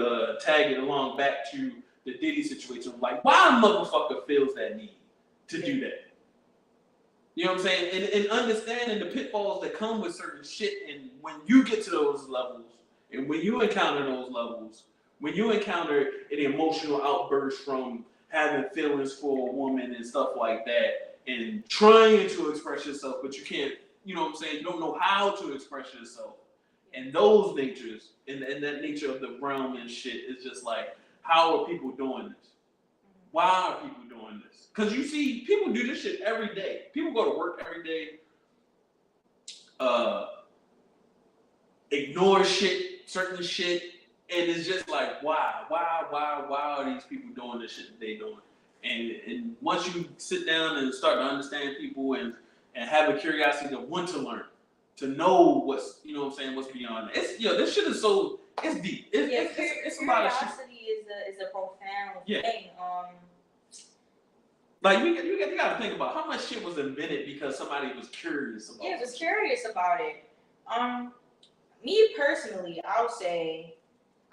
tag it along back to the Diddy situation, like why a motherfucker feels that need to do that. You know what I'm saying? And understanding the pitfalls that come with certain shit, and when you get to those levels, and when you encounter those levels, when you encounter an emotional outburst from having feelings for a woman and stuff like that, and trying to express yourself, but you can't, you know what I'm saying? You don't know how to express yourself. And those natures, and that nature of the realm and shit, is just like, how are people doing this? Why are people doing this? Because you see, people do this shit every day. People go to work every day, ignore shit, certain shit, And it's just like, why are these people doing the shit that they doing? And once you sit down and start to understand people and have a curiosity to want to learn, to know what's, you know what I'm saying, what's beyond that. It's, this shit is so, it's deep. It's a lot of shit. Curiosity is a profound thing. Like, you got to think about how much shit was invented because somebody was curious about it. Yeah, was curious about it. Me personally, I would say,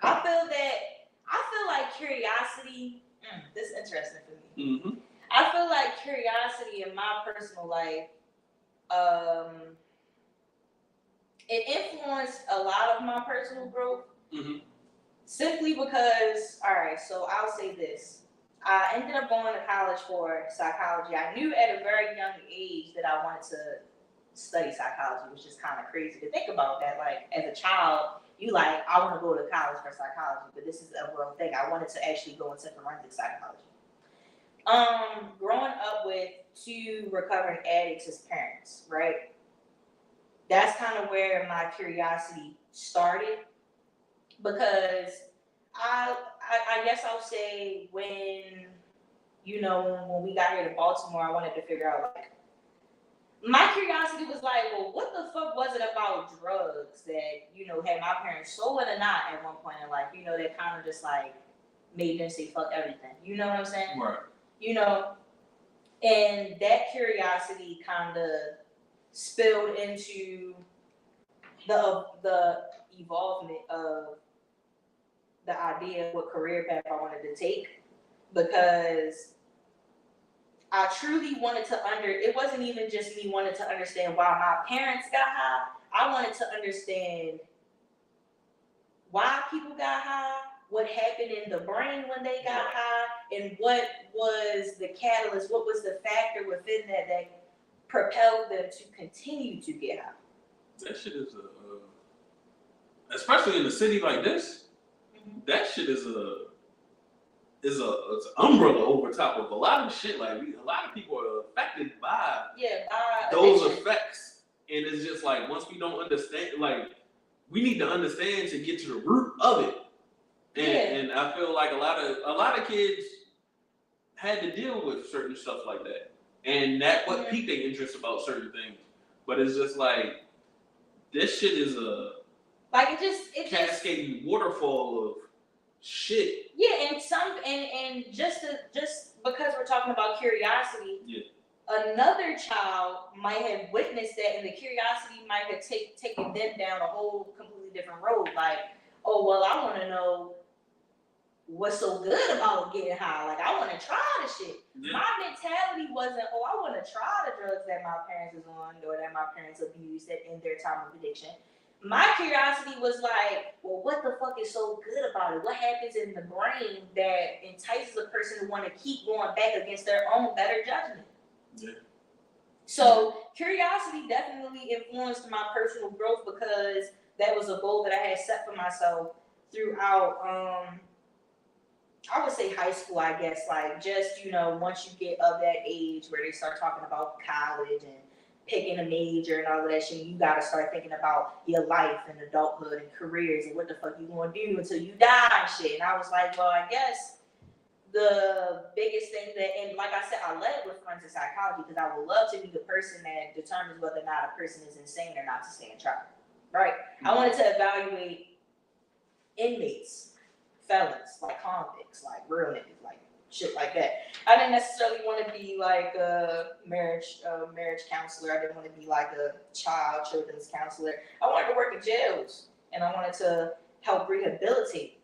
I feel like curiosity, this is interesting for me. Mm-hmm. I feel like curiosity in my personal life, it influenced a lot of my personal growth. Mm-hmm. Simply because, all right, so I'll say this. I ended up going to college for psychology. I knew at a very young age that I wanted to study psychology, which is kind of crazy to think about that. Like, as a child, you like, I want to go to college for psychology, but this is a real thing. I wanted to actually go into forensic psychology. Growing up with two recovering addicts as parents, right? That's kind of where my curiosity started, because I guess I'll say when we got here to Baltimore, I wanted to figure out, like, my curiosity was like, well, what the fuck was it about drugs that, had my parents so in a knot at one point in life, that kind of just like made them say fuck everything. You know what I'm saying? Right. And that curiosity kind of spilled into the evolvement of the idea of what career path I wanted to take, because I truly wanted to it wasn't even just me wanting to understand why my parents got high. I wanted to understand why people got high, what happened in the brain when they got high, and what was the catalyst, what was the factor within that propelled them to continue to get high. That shit is especially in a city like this, that shit is it's an umbrella over top of a lot of shit. Like, a lot of people are affected by those effects, and it's just like, once we don't understand, like, we need to understand to get to the root of it. And I feel like a lot of kids had to deal with certain stuff like that, and that what piqued their interest about certain things. But it's just like, this shit is a cascading waterfall of shit. Yeah, and just because we're talking about curiosity, another child might have witnessed that, and the curiosity might have taken them down a whole completely different road. Like, oh, well, I want to know what's so good about getting high. Like, I want to try the shit. Yeah. My mentality wasn't, oh, I want to try the drugs that my parents was on or that my parents abused in their time of addiction. My curiosity was like, well, what the fuck is so good about it? What happens in the brain that entices a person to want to keep going back against their own better judgment? Yeah. So curiosity definitely influenced my personal growth, because that was a goal that I had set for myself throughout, I would say high school, I guess. Like, just, once you get of that age where they start talking about college and picking a major and all of that shit, you gotta start thinking about your life and adulthood and careers and what the fuck you gonna do until you die and shit. And I was like, well, I guess the biggest thing and like I said, I led with forensic psychology because I would love to be the person that determines whether or not a person is insane or not to stay in trial, right? Mm-hmm. I wanted to evaluate inmates, felons, like convicts, like real niggas, like shit like that. I didn't necessarily want to be like a marriage counselor. I didn't want to be like a children's counselor. I wanted to work in jails, and I wanted to help rehabilitate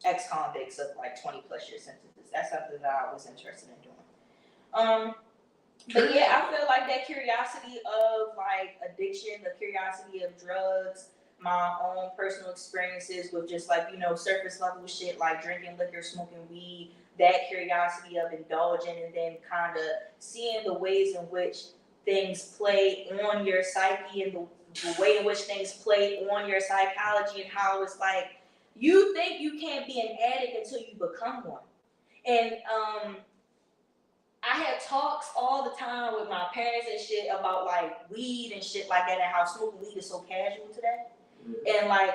ex-convicts of like 20 plus year sentences. That's something that I was interested in doing. But yeah, I feel like that curiosity of like addiction, the curiosity of drugs, my own personal experiences with just like, surface level shit like drinking liquor, smoking weed, that curiosity of indulging, and then kind of seeing the ways in which things play on your psyche and the way in which things play on your psychology, and how it's like, you think you can't be an addict until you become one. And I had talks all the time with my parents and shit about like weed and shit like that, and how smoking weed is so casual today. And like,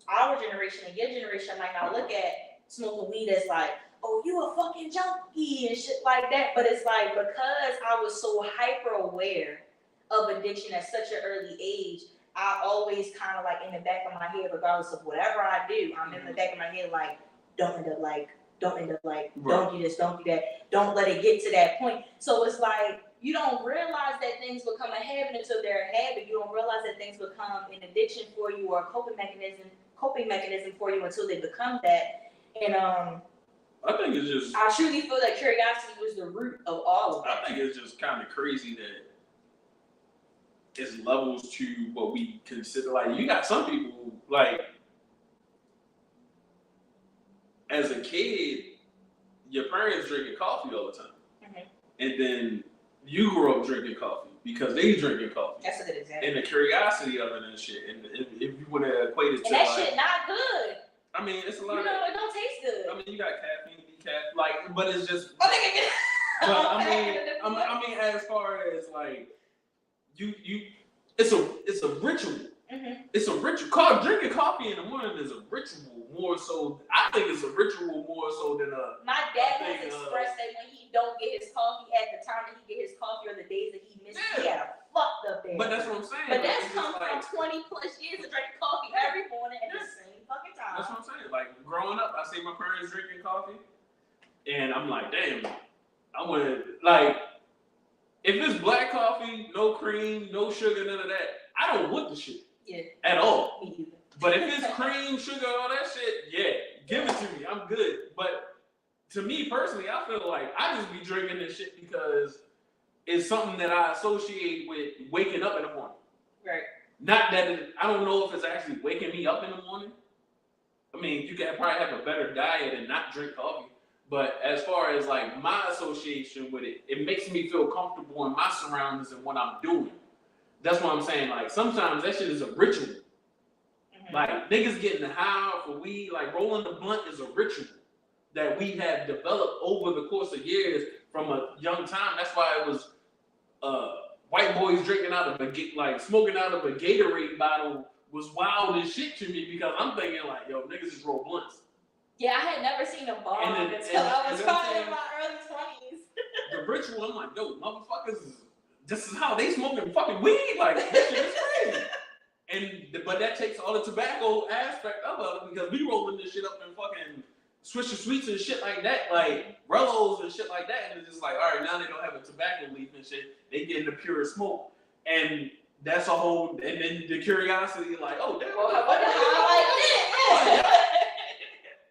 our generation and your generation might not look at smoking weed as like, oh, you a fucking junkie and shit like that. But it's like, because I was so hyper aware of addiction at such an early age, I always kind of like in the back of my head, regardless of whatever I do, I'm in the back of my head like, don't end up like, right. Don't do this, don't do that, don't let it get to that point. So it's like, you don't realize that things become a habit until they're a habit. You don't realize that things become an addiction for you or a coping mechanism for you until they become that. And I think it's just, I truly feel that curiosity was the root of all of that. I think it's just kind of crazy that it's levels to what we consider. Like, you got some people, like, as a kid, your parents drinking coffee all the time. Mm-hmm. And then you grew up drinking coffee because they drinking coffee. That's a good example. And the curiosity of it and shit. And if you want to equate it to, and that shit not good. I mean, it's a lot of, it don't taste good. I mean, you got caffeine, decaf, like, but it's just. But I mean, as far as like, it's a ritual. Mm-hmm. It's a ritual. Drinking coffee in the morning is a ritual more so. I think it's a ritual more so than a. My dad has expressed that when he don't get his coffee at the time that he get his coffee or the days that he missed, he had a fucked up day. But that's what I'm saying. But that's come from 20 plus years of drinking coffee every morning at the same fucking time. That's what I'm saying. Like, growing up, I see my parents drinking coffee, and I'm like, damn, I want to, like, if it's black coffee, no cream, no sugar, none of that, I don't want the shit. Yeah. At all. Me either. But if it's cream, sugar, all that shit, yeah, give it to me. I'm good. But to me personally, I feel like I just be drinking this shit because it's something that I associate with waking up in the morning. Right. Not that I don't know if it's actually waking me up in the morning. I mean, you can probably have a better diet and not drink coffee. But as far as like my association with it, it makes me feel comfortable in my surroundings and what I'm doing. That's what I'm saying. Like, sometimes that shit is a ritual. Mm-hmm. Like, niggas getting high for weed, like rolling the blunt is a ritual that we have developed over the course of years from a young time. That's why it was white boys drinking out of smoking out of a Gatorade bottle was wild as shit to me because I'm thinking like, yo, niggas just roll blunts. Yeah, I had never seen a bong until I was probably in my early 20s. The ritual, I'm like, yo, motherfuckers, this is how they smoking fucking weed. Like, this shit is crazy. But that takes all the tobacco aspect of it because we rolling this shit up in fucking Swisher Sweets and shit like that, like Rellos and shit like that. And it's just like, all right, now they don't have a tobacco leaf and shit. They getting the pure smoke. And that's a whole, and then the curiosity, like, oh, damn, what the hell like that?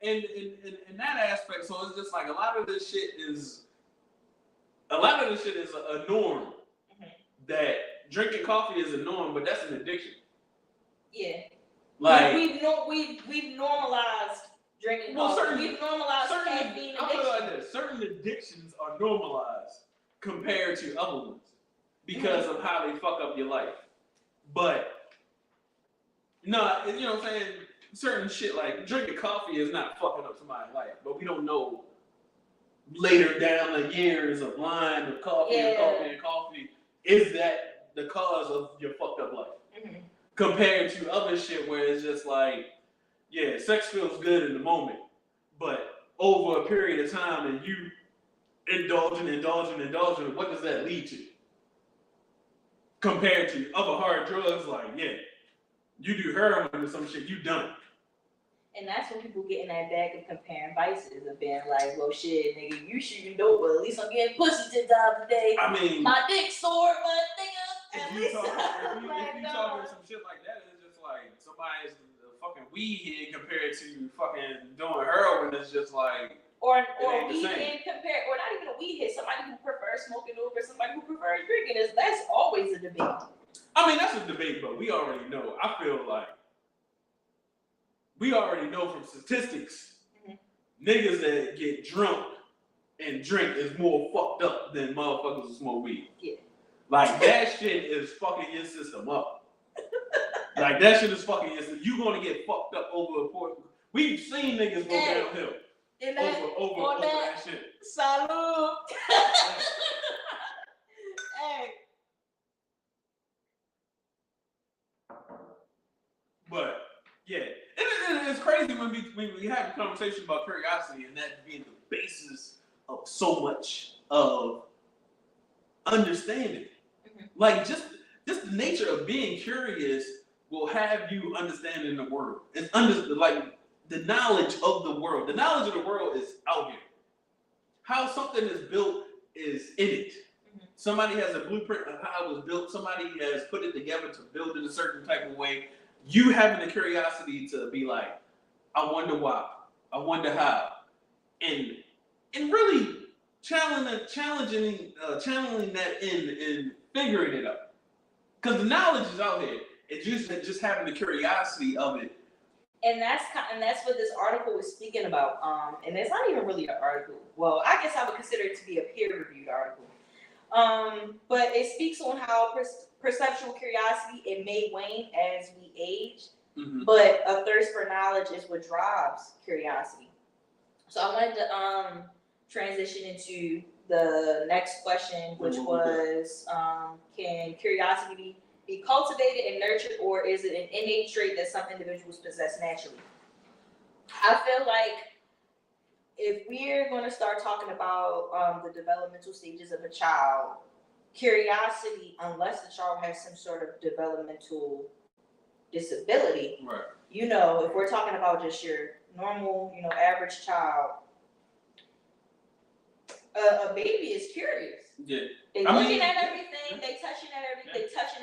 And in that aspect, so it's just like a lot of this shit is a norm. Mm-hmm. That drinking coffee is a norm, but that's an addiction. Yeah. Like we've normalized drinking coffee. We've normalized caffeine addiction. I feel like this. Certain addictions are normalized compared to other ones because of how they fuck up your life. But no, you know what I'm saying? Certain shit like drinking coffee is not fucking up somebody's life, but we don't know later down the years of line of coffee and coffee, is that the cause of your fucked up life? Mm-hmm. Compared to other shit where it's just like, yeah, sex feels good in the moment, but over a period of time and you indulging, what does that lead to? Compared to other hard drugs, like, yeah, you do heroin or some shit, you done. And that's when people get in that bag of comparing vices of being like, well, shit, nigga, you shooting dope, but at least I'm getting pussy 10 times a day. I mean, my dick sore, but nigga, if you talking some shit like that, it's just like somebody's fucking weed head compared to fucking doing heroin. It's just like, or weed head compared, or not even a weed head. Somebody who prefers smoking over somebody who prefers drinking. That's always a debate. I mean, that's a debate, but we already know. I feel like we already know from statistics, niggas that get drunk and drink is more fucked up than motherfuckers who smoke weed. Yeah. Like, that shit is fucking your system up. Like, that shit is fucking your system. You gonna get fucked up over a point. We've seen niggas go downhill over that shit. Salud. Hey. But, yeah. And when we have a conversation about curiosity and that being the basis of so much of understanding, like just the nature of being curious will have you understanding the world. It's like the knowledge of the world. The knowledge of the world is out here. How something is built is in it. Somebody has a blueprint of how it was built. Somebody has put it together to build it a certain type of way. You having the curiosity to be like, I wonder why, I wonder how, and really channeling that in figuring it out. Because the knowledge is out here. It's just having the curiosity of it. And that's what this article was speaking about. And it's not even really an article. Well, I guess I would consider it to be a peer-reviewed article. But it speaks on how perceptual curiosity, it may wane as we age, but a thirst for knowledge is what drives curiosity. So I wanted to transition into the next question, which was, can curiosity be cultivated and nurtured, or is it an innate trait that some individuals possess naturally? I feel like if we're going to start talking about the developmental stages of a child, curiosity, unless the child has some sort of developmental disability, right. If we're talking about just your normal, average child, a baby is curious. Yeah. They looking at everything, they touching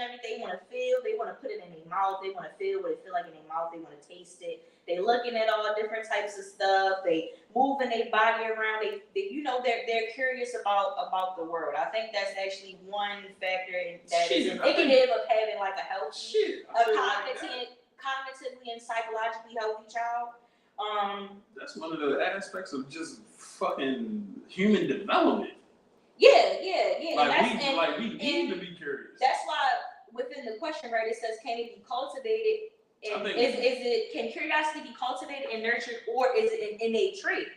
everything, they want to feel, they want to put it in their mouth, they want to feel what it feel like in their mouth, they want to taste it. They looking at all different types of stuff. They moving their body around. They're curious about the world. I think that's actually one factor that is indicative of having like a healthy, cognitively and psychologically healthy child. That's one of the aspects of just fucking human development. Yeah. We need to be curious. That's why within the question, right, it says, can it be cultivated? Can curiosity be cultivated and nurtured, or is it an innate trait?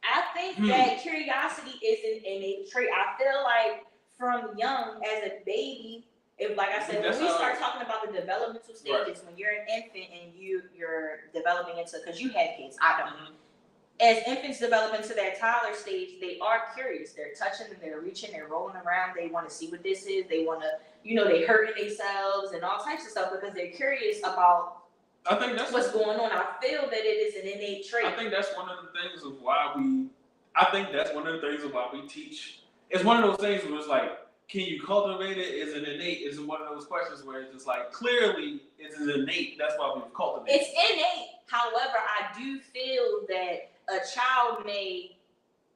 I think that curiosity is an innate trait. I feel like from young, as a baby, if, like I said, when we start talking about the developmental stages, when you're an infant and you're developing into, because you have kids, I don't. As infants develop into that toddler stage, they are curious. They're touching and they're reaching, they're rolling around. They want to see what this is. They want to, they hurting themselves and all types of stuff because they're curious about what's going on. I feel that it is an innate trait. I think that's one of the things of why we teach. It's one of those things where it's like, can you cultivate it? Is it innate? Is it one of those questions where it's just like, clearly it's innate. That's why we've cultivated it. It's innate. However, I do feel that a child may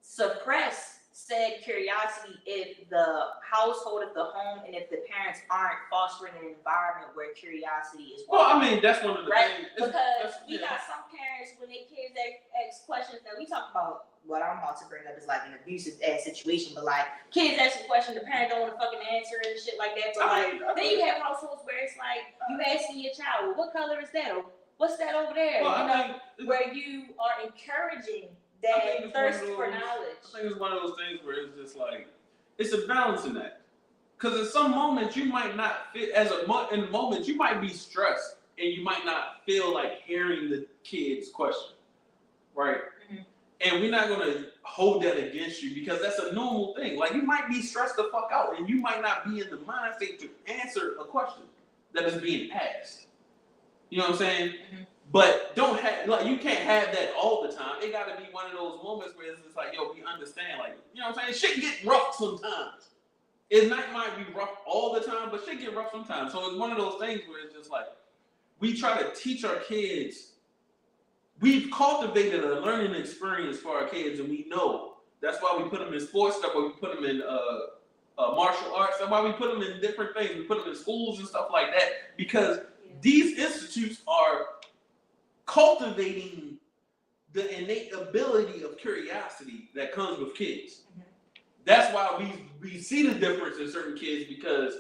suppress said curiosity if the household, if the home, and if the parents aren't fostering an environment where curiosity is welcome. Well, I mean, that's one of the things. Because we got some parents, when their kids ask questions, now we talk about what I'm about to bring up is like an abusive ass situation, but like kids asking questions, the parent don't want to fucking answer and shit like that. But then you have households where it's like you asking your child, well, what color is that? Or what's that over there? Well, where you are encouraging that thirst for knowledge. I think it's one of those things where it's just like, it's a balancing act. Because in some moments you might not fit, in the moment you might be stressed and you might not feel like hearing the kid's question, right? Mm-hmm. And we're not going to hold that against you because that's a normal thing. Like you might be stressed the fuck out and you might not be in the mind state to answer a question that is being asked. You know what I'm saying? Mm-hmm. But you can't have that all the time. It got to be one of those moments where it's just like, yo, we understand. Like, you know what I'm saying? Shit get rough sometimes. It might be rough all the time, but shit get rough sometimes. So it's one of those things where it's just like, we try to teach our kids. We've cultivated a learning experience for our kids, and we know. That's why we put them in sports, that's why we put them in martial arts, that's why we put them in different things. We put them in schools and stuff like that, because these institutes are cultivating the innate ability of curiosity that comes with kids. Mm-hmm. That's why we see the difference in certain kids because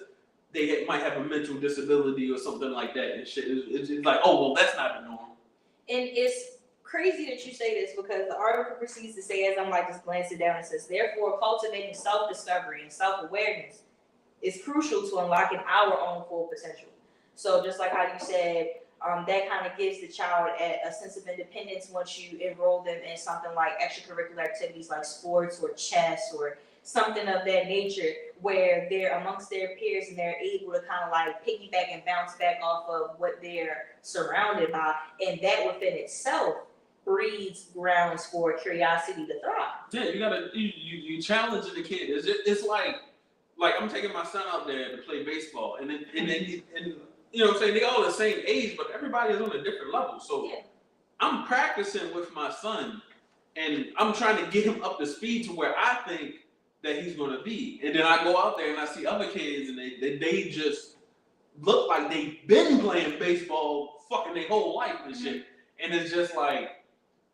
they might have a mental disability or something like that and shit. It's like, oh, well, that's not the norm. And it's crazy that you say this because the article proceeds to say, as I'm like just glancing down, it says, therefore, cultivating self-discovery and self-awareness is crucial to unlocking our own full potential. So just like how you said, That kind of gives the child a sense of independence once you enroll them in something like extracurricular activities like sports or chess or something of that nature, where they're amongst their peers and they're able to kind of like piggyback and bounce back off of what they're surrounded by. And that within itself breeds grounds for curiosity to thrive. Yeah, you challenge the kid. It's like I'm taking my son out there to play baseball, and you know what I'm saying, they all the same age, but everybody is on a different level. So yeah. I'm practicing with my son, and I'm trying to get him up to speed to where I think that he's going to be. And then I go out there and I see other kids, and they just look like they've been playing baseball fucking their whole life and shit. And it's just like,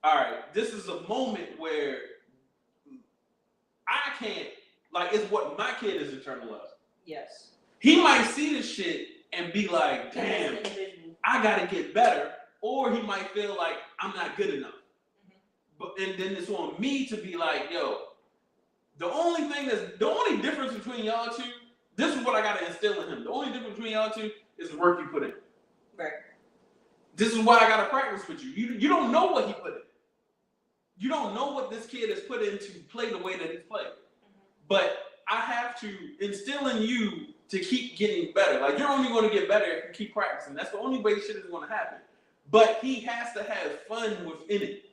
all right, this is a moment where I can't, like, it's what my kid is internalized. Yes. He might see this shit and be like, damn, I gotta get better. Or he might feel like I'm not good enough. But and then it's on me to be like, yo, the only difference between y'all two, this is what I gotta instill in him. The only difference between y'all two is the work you put in. Right. This is why I gotta practice with you. You don't know what he put in. You don't know what this kid has put in to play the way that he's played. But I have to instill in you to keep getting better. Like, you're only going to get better if you keep practicing. That's the only way shit is going to happen. But he has to have fun within it.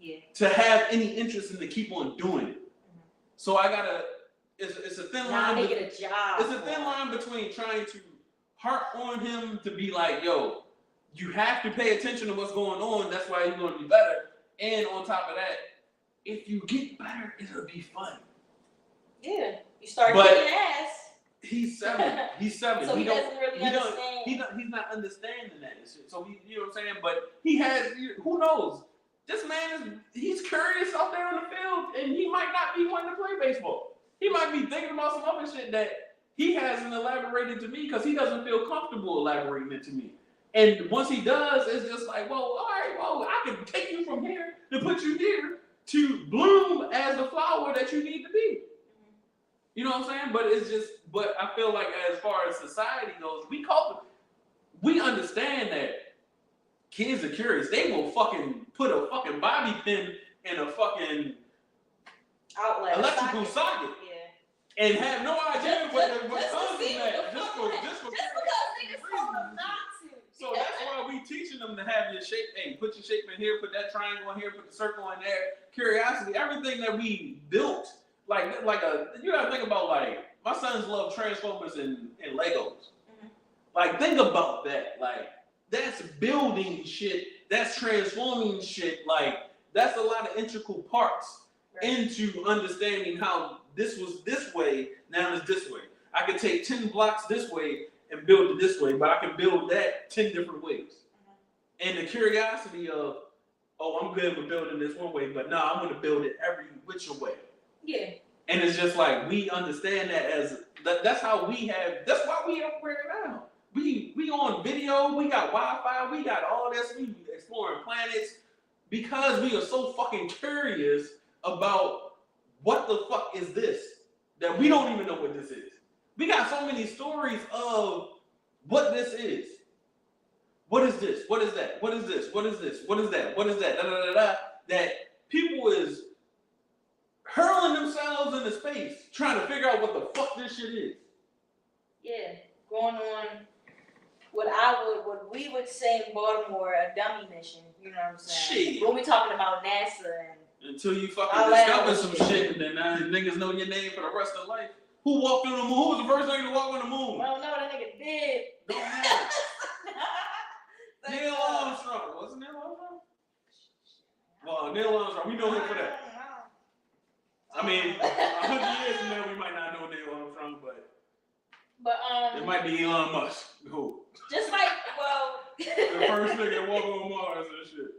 Yeah. To have any interest in to keep on doing it. So I gotta. It's a thin line. Make it a job. It's a thin line between trying to harp on him to be like, yo, you have to pay attention to what's going on. That's why you're going to be better. And on top of that, if you get better, it'll be fun. Yeah, you start kicking ass. He's 7. He's 7. So he doesn't really understand. He's not understanding that shit. So you know what I'm saying? But he has. Who knows? This man he's curious out there on the field, and he might not be wanting to play baseball. He might be thinking about some other shit that he hasn't elaborated to me because he doesn't feel comfortable elaborating it to me. And once he does, it's just like, well, all right, well, I can take you from here and put you here to bloom as the flower that you need to be. You know what I'm saying? But I feel like as far as society goes, we understand that kids are curious. They will fucking put a fucking bobby pin in a fucking electrical socket. Yeah. And have no idea what comes from that. Just because niggas told them not to. So that's why we teaching them to have your shape. Hey, put your shape in here, put that triangle in here, put the circle in there. Curiosity, everything that we built. You gotta think about, like, my sons love Transformers and Legos. Like, think about that. Like, that's building shit. That's transforming shit. Like, that's a lot of integral parts into understanding how this was this way, now it's this way. I could take 10 blocks this way and build it this way, but I can build that 10 different ways. And the curiosity of, oh, I'm good with building this one way, but no, I'm going to build it every which way. Yeah. And it's just like, we understand that that's how we have, that's why we everywhere now. We on video, we got Wi-Fi, we got all this, we exploring planets, because we are so fucking curious about what the fuck is this, that we don't even know what this is. We got so many stories of what this is. What is this? What is that? What is this? What is this? What is that? What is that? Da, da, da, da, that people is hurling themselves into space trying to figure out what the fuck this shit is. Yeah, going on what we would say in Baltimore, a dummy mission. You know what I'm saying? Shit. When we talking about NASA and until you fucking discover some shit, and then niggas know your name for the rest of life. Who walked on the moon? Who was the first nigga to walk on the moon? Well, no, that nigga did. Don't matter. Neil Armstrong. Wasn't Neil Armstrong? Well, Neil Armstrong. We know him for that. I mean, 100 years from now, we might not know Neil Armstrong, but it might be Elon Musk. Who? Just like, well, the first nigga to walk on Mars and shit.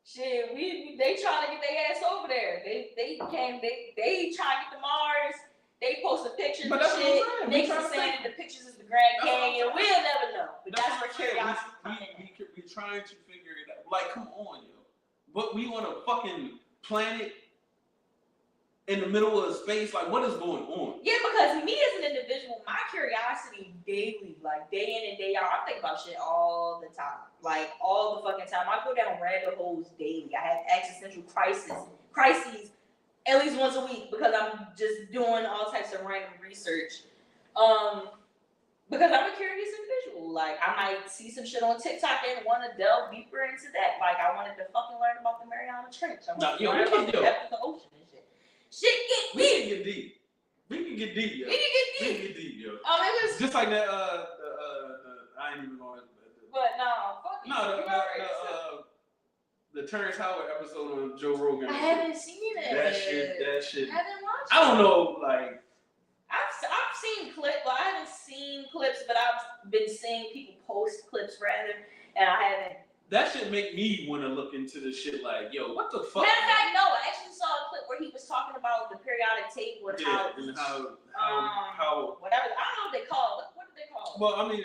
Shit, they trying to get their ass over there. They trying to get to Mars. They posted pictures and shit. Niggas saying that the pictures is the Grand Canyon. We'll never know. But that's what we're trying to figure it out. Like, come on, yo. But we on a fucking planet. in the middle of space. Like, what is going on? Yeah, because me as an individual, my curiosity daily, like day in and day out, I think about shit all the time. Like all the fucking time. I go down rabbit holes daily. I have existential crises at least once a week because I'm just doing all types of random research. Because I'm a curious individual. Like, I might see some shit on TikTok and want to delve deeper into that. Like, I wanted to fucking learn about the Mariana Trench. I wanted to learn about the depth of the ocean and shit. Shit get deep. We can get deep. We can get deep, yo. Yo. It was just like that. I ain't even going. But no, fuck you. The Terrence Howard episode on Joe Rogan. I haven't seen it. That shit. I haven't watched it. I don't know, like. I've seen clips. Well, I haven't seen clips, but I've been seeing people post clips rather, and I haven't. That should make me want to look into this shit. Like, yo, what the fuck? Matter of fact, no. I actually saw a clip where he was talking about the periodic table and how whatever. I don't know what they call it. What do they call it? Well, I mean,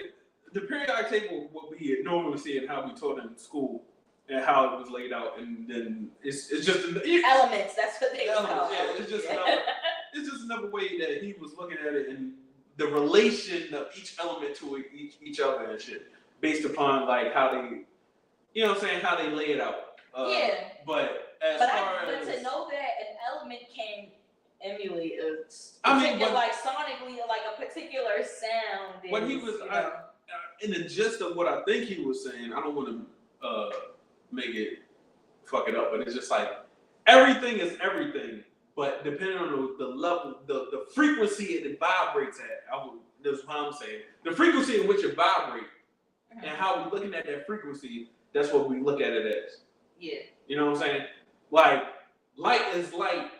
the periodic table, what we normally see and how we taught in school, and how it was laid out, and then it's just elements. That's what they call it. Yeah, it's just another. It's just another way that he was looking at it and the relation of each element to each other and shit, based upon like how they, you know what I'm saying, how they lay it out. But to know that an element can emulate like sonically, like a particular sound. When he was in the gist of what I think he was saying, I don't want to make it fuck it up, but it's just like everything is everything. But depending on the level, the frequency it vibrates at, that's what I'm saying. The frequency in which it vibrates and how we're looking at that frequency, that's what we look at it as. Yeah. You know what I'm saying? Like, light is light,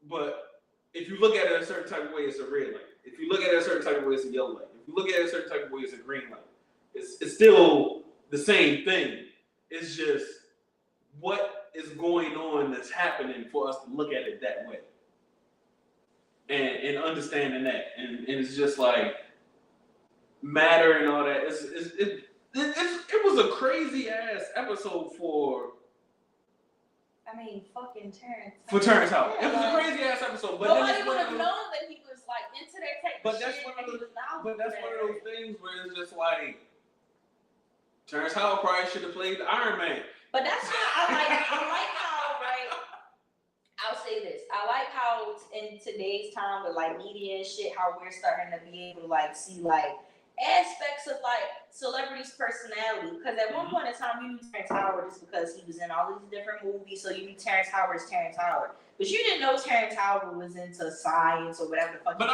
but if you look at it a certain type of way, it's a red light. If you look at it a certain type of way, it's a yellow light. If you look at it a certain type of way, it's a green light. It's still the same thing. It's just what is going on that's happening for us to look at it that way. And understanding that. And it's just like matter and all that. It was a crazy ass episode for fucking Terrence. For Terrence Howard. It was a crazy ass episode. But nobody would have known that he was like into that type of shit. But that's one of those things where it's just like Terrence Howard probably should have played Iron Man. But that's what I like how, right? I'll say this. I like how in today's time with like media and shit, how we're starting to be able to like see like aspects of like celebrities' personality. Because at one point in time, you knew Terrence Howard just because he was in all these different movies, so you knew Terrence Howard as Terrence Howard. But you didn't know Terrence Howard was into science or whatever the fuck. And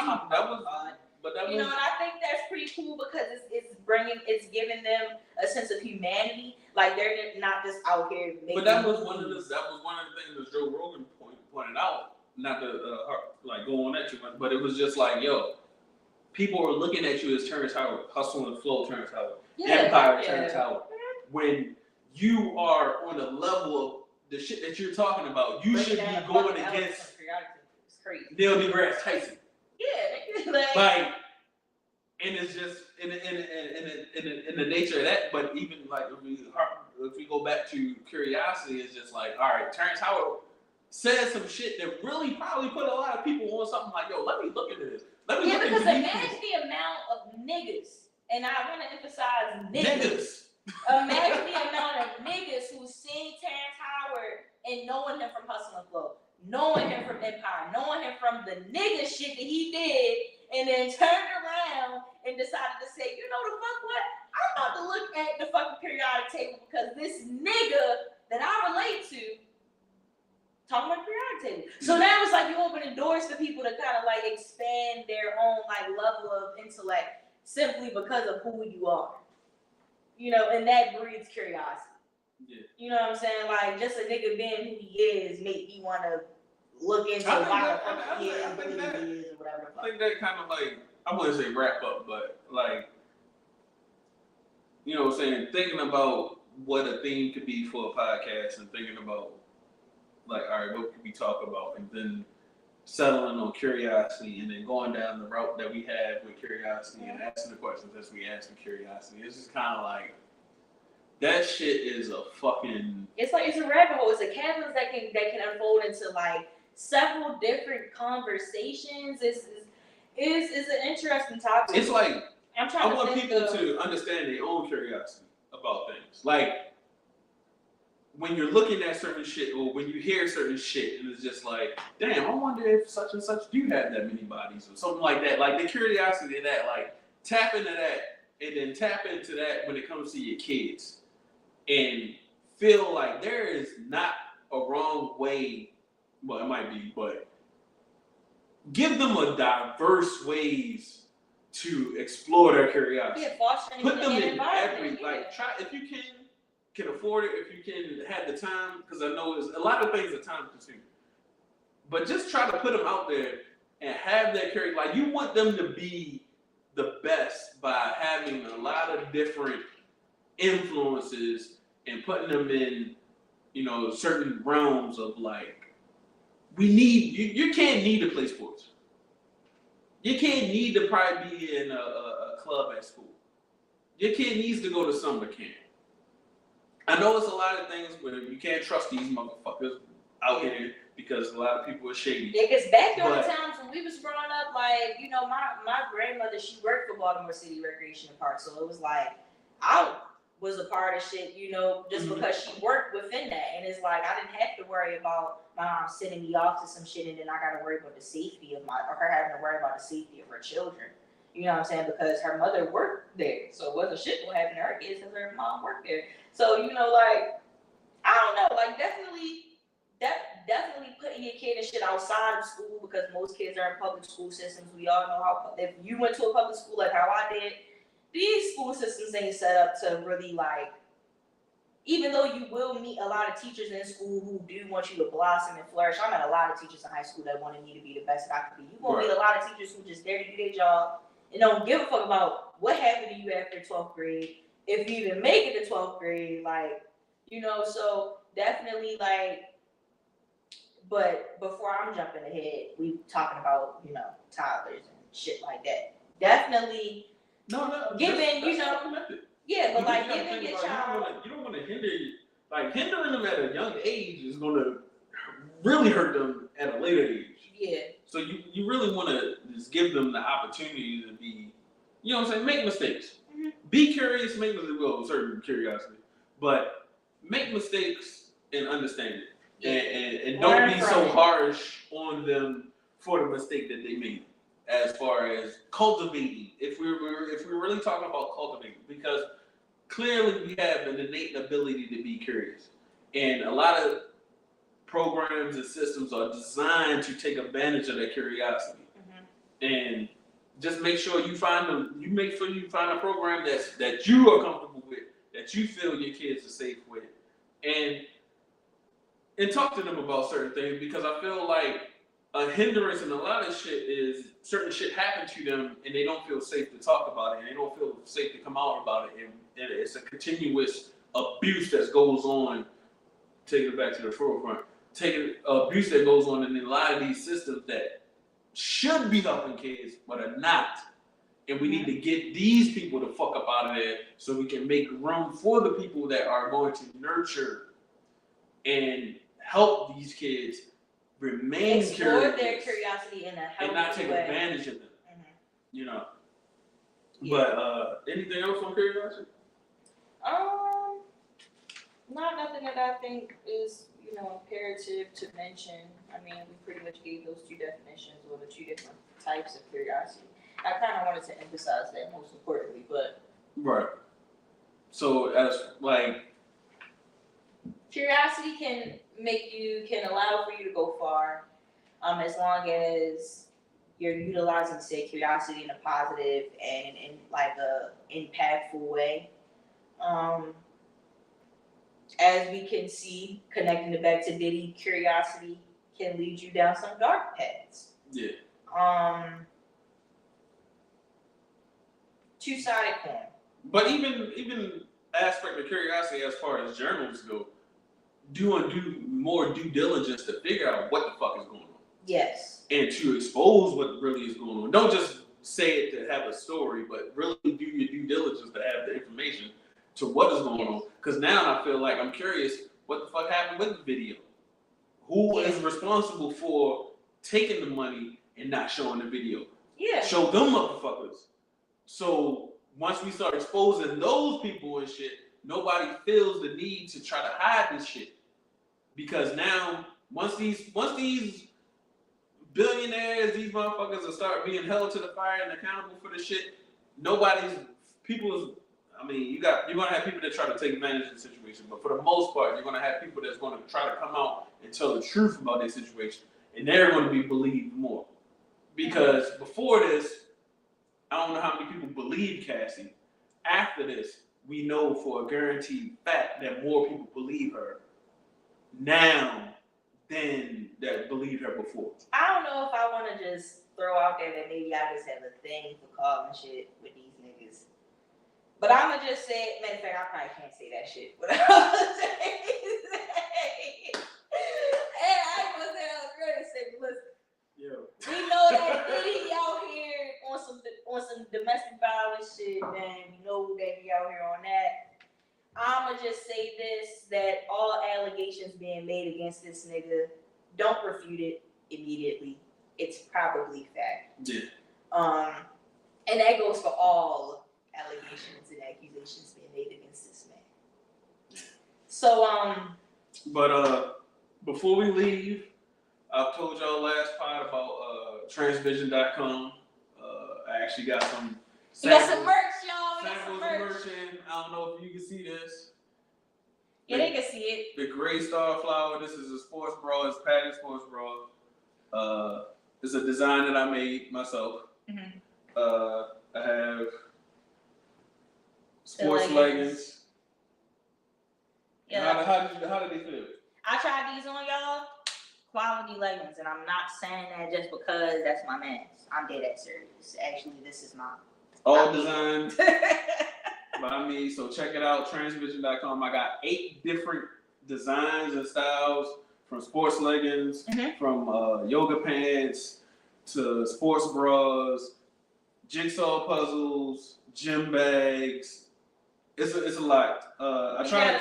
I think that's pretty cool because it's giving them a sense of humanity. Like they're not just out here making. But that was one of the things that Joe Rogan pointed out. Not to like go on at you, but it was just like, yo, people are looking at you as Terrence Howard, Hustle and Flow Terrence Howard, Empire Terrence Howard. When you are on the level of the shit that you're talking about, you should be going against Neil deGrasse Tyson. Yeah, like, and it's just in the nature of that. But even like if we go back to curiosity, it's just like, all right, Terrence Howard said some shit that really probably put a lot of people on something like, yo, let me look into this. Because imagine the amount of niggas, and I want to emphasize niggas. Imagine the amount of niggas who seen Terrence Howard and knowing him from Hustle and Flow, knowing him from Empire, knowing him from the nigga shit that he did, and then turned around and decided to say, you know the fuck what? I'm about to look at the fucking periodic table because this nigga that I relate to talking about the periodic table. So now it's like you opening doors for people to kind of like expand their own like level of intellect simply because of who you are. You know, and that breeds curiosity. Yeah. You know what I'm saying? Like just a nigga being who he is make me want to look into why the fuck he is and who he is or whatever. I think that kind of like, I wouldn't say wrap up, but like, you know what I'm saying, thinking about what a theme could be for a podcast and thinking about like, all right, what could we talk about? And then settling on curiosity and then going down the route that we have with curiosity and asking the questions as we ask with curiosity. It's just kind of like, that shit is a fucking... It's like, it's a rabbit hole. It's a canvas that can unfold into like several different conversations. It's an interesting topic. It's like I want people to understand their own curiosity about things. Like when you're looking at certain shit or when you hear certain shit and it's just like, damn, I wonder if such and such do have that many bodies or something like that. Like the curiosity of that, like tap into that and then tap into that when it comes to your kids and feel like there is not a wrong way, well it might be, but give them a diverse ways to explore their curiosity. Yeah, fostering put them in environment. like try if you can afford it, if you can have the time, because I know a lot of things are time consuming. But just try to put them out there and have their curiosity. Like you want them to be the best by having a lot of different influences and putting them in, certain realms of like, you can't need to play sports. Your kid need to probably be in a club at school. Your kid needs to go to summer camp. I know it's a lot of things where you can't trust these motherfuckers out here because a lot of people are shady. Yeah, because back during the times when we was growing up, like, my grandmother, she worked for Baltimore City Recreation Park, so it was like, I was a part of shit, just because she worked within that. And it's like, I didn't have to worry about my mom sending me off to some shit and then I got to worry about the safety of or her having to worry about the safety of her children. You know what I'm saying? Because her mother worked there. So it wasn't shit what happened to her kids because her mom worked there. So, like, I don't know, like definitely putting your kid in shit outside of school because most kids are in public school systems. We all know how, if you went to a public school like how I did, these school systems ain't set up to really like, even though you will meet a lot of teachers in school who do want you to blossom and flourish. I met a lot of teachers in high school that wanted me to be the best that I could be. You won't meet a lot of teachers who just there to do their job and don't give a fuck about what happened to you after 12th grade. If you even make it to 12th grade, like, so definitely like, but before I'm jumping ahead, we talking about, toddlers and shit like that. Definitely giving, yeah, but like giving your child. You don't want to hindering them at a young age is going to really hurt them at a later age. Yeah. So you really want to just give them the opportunity to be, make mistakes. Mm-hmm. Be curious, make mistakes, well, certain curiosity, but make mistakes and understand it. Yeah. And don't be so harsh on them for the mistake that they made. As far as cultivating, if we're really talking about cultivating, because clearly we have an innate ability to be curious, and a lot of programs and systems are designed to take advantage of that curiosity. Mm-hmm. And just make sure you find a program that you are comfortable with, that you feel your kids are safe with, and talk to them about certain things, because I feel like a hindrance in a lot of shit is certain shit happen to them and they don't feel safe to talk about it, and they don't feel safe to come out about it, and it's a continuous abuse that goes on. Taking it back to the forefront, abuse that goes on in a lot of these systems that should be helping kids but are not, and we need to get these people the fuck up out of there so we can make room for the people that are going to nurture and help these kids remain explore their curiosity in a healthy and not take advantage of them. Mm-hmm. Yeah. But anything else on curiosity? Not nothing that I think is imperative to mention. I mean, we pretty much gave those two definitions or the two different types of curiosity. I kind of wanted to emphasize that most importantly, but right. So as like curiosity can allow for you to go far, as long as you're utilizing said curiosity in a positive and in like a impactful way. As we can see, connecting it back to Diddy, curiosity can lead you down some dark paths. Yeah. Two-sided coin. But even aspect of curiosity as far as journalists go, do more due diligence to figure out what the fuck is going on. Yes. And to expose what really is going on. Don't just say it to have a story, but really do your due diligence to have the information to what is going on. Because now I feel like I'm curious what the fuck happened with the video. Who is responsible for taking the money and not showing the video? Yeah. Show them motherfuckers. So once we start exposing those people and shit, nobody feels the need to try to hide this shit. Because now, once these billionaires, these motherfuckers will start being held to the fire and accountable for the shit, you're gonna have people that try to take advantage of the situation, but for the most part, you're gonna have people that's gonna try to come out and tell the truth about their situation, and they're gonna be believed more. Because before this, I don't know how many people believe Cassie. After this, we know for a guaranteed fact that more people believe her now than that believed her before. I don't know if I want to just throw out there that maybe I just have a thing for calling shit with these niggas. But I'm going to just say, matter of fact, I probably can't say that shit. But I'm going to say, and I was going to say, listen, we know that he out here on some domestic violence shit, and we know that he out here on that. I'ma just say this, that all allegations being made against this nigga, don't refute it immediately. It's probably fact. Yeah. And that goes for all allegations and accusations being made against this man. So, But before we leave, I've told y'all last pod about transvision.com. I actually got some you got some merch, y'all. We got some merch. In. I don't know if you can see this. Yeah, they can see it. The gray star flower. This is a sports bra. It's padded sports bra. It's a design that I made myself. Mm-hmm. I have sports leggings. Yeah. How did they feel? I tried these on, y'all. Quality leggings, and I'm not saying that just because that's my man's. I'm dead ass serious. Actually, this is mine. All designed by me, so check it out, transvision.com. I got 8 different designs and styles, from sports leggings, from yoga pants, to sports bras, jigsaw puzzles, gym bags. It's a lot. I try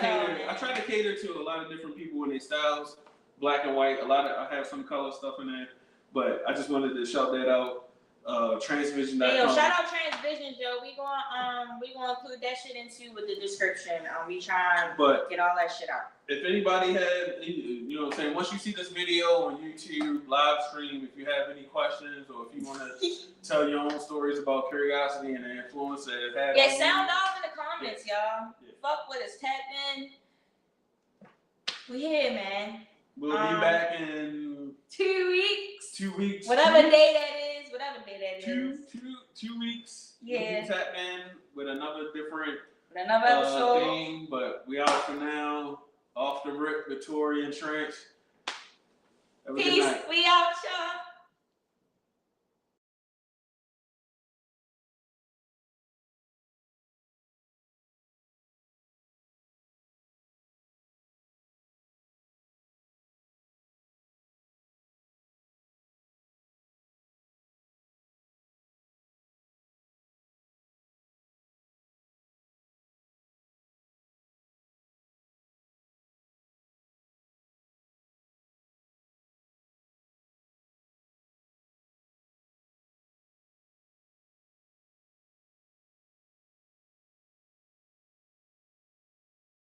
to cater to a lot of different people in their styles, black and white. I have some color stuff in there, but I just wanted to shout that out. Transvision.com. Hey, yo, shout out Transvision, Joe. We gonna include that shit into with the description. We trying to get all that shit out. If anybody had, you know what I'm saying, once you see this video on YouTube, live stream, if you have any questions or if you want to tell your own stories about curiosity and the influence that it had. Yeah, sound off in the comments, y'all. Yeah. Fuck with us, tap in. We here, man. We'll be back in 2 weeks. 2 weeks. Whatever day that is. 2 weeks. Yeah. We'll be tap in with another different episode thing, but we out for now. Off the rip with Tori and Trance. Peace. We out, y'all.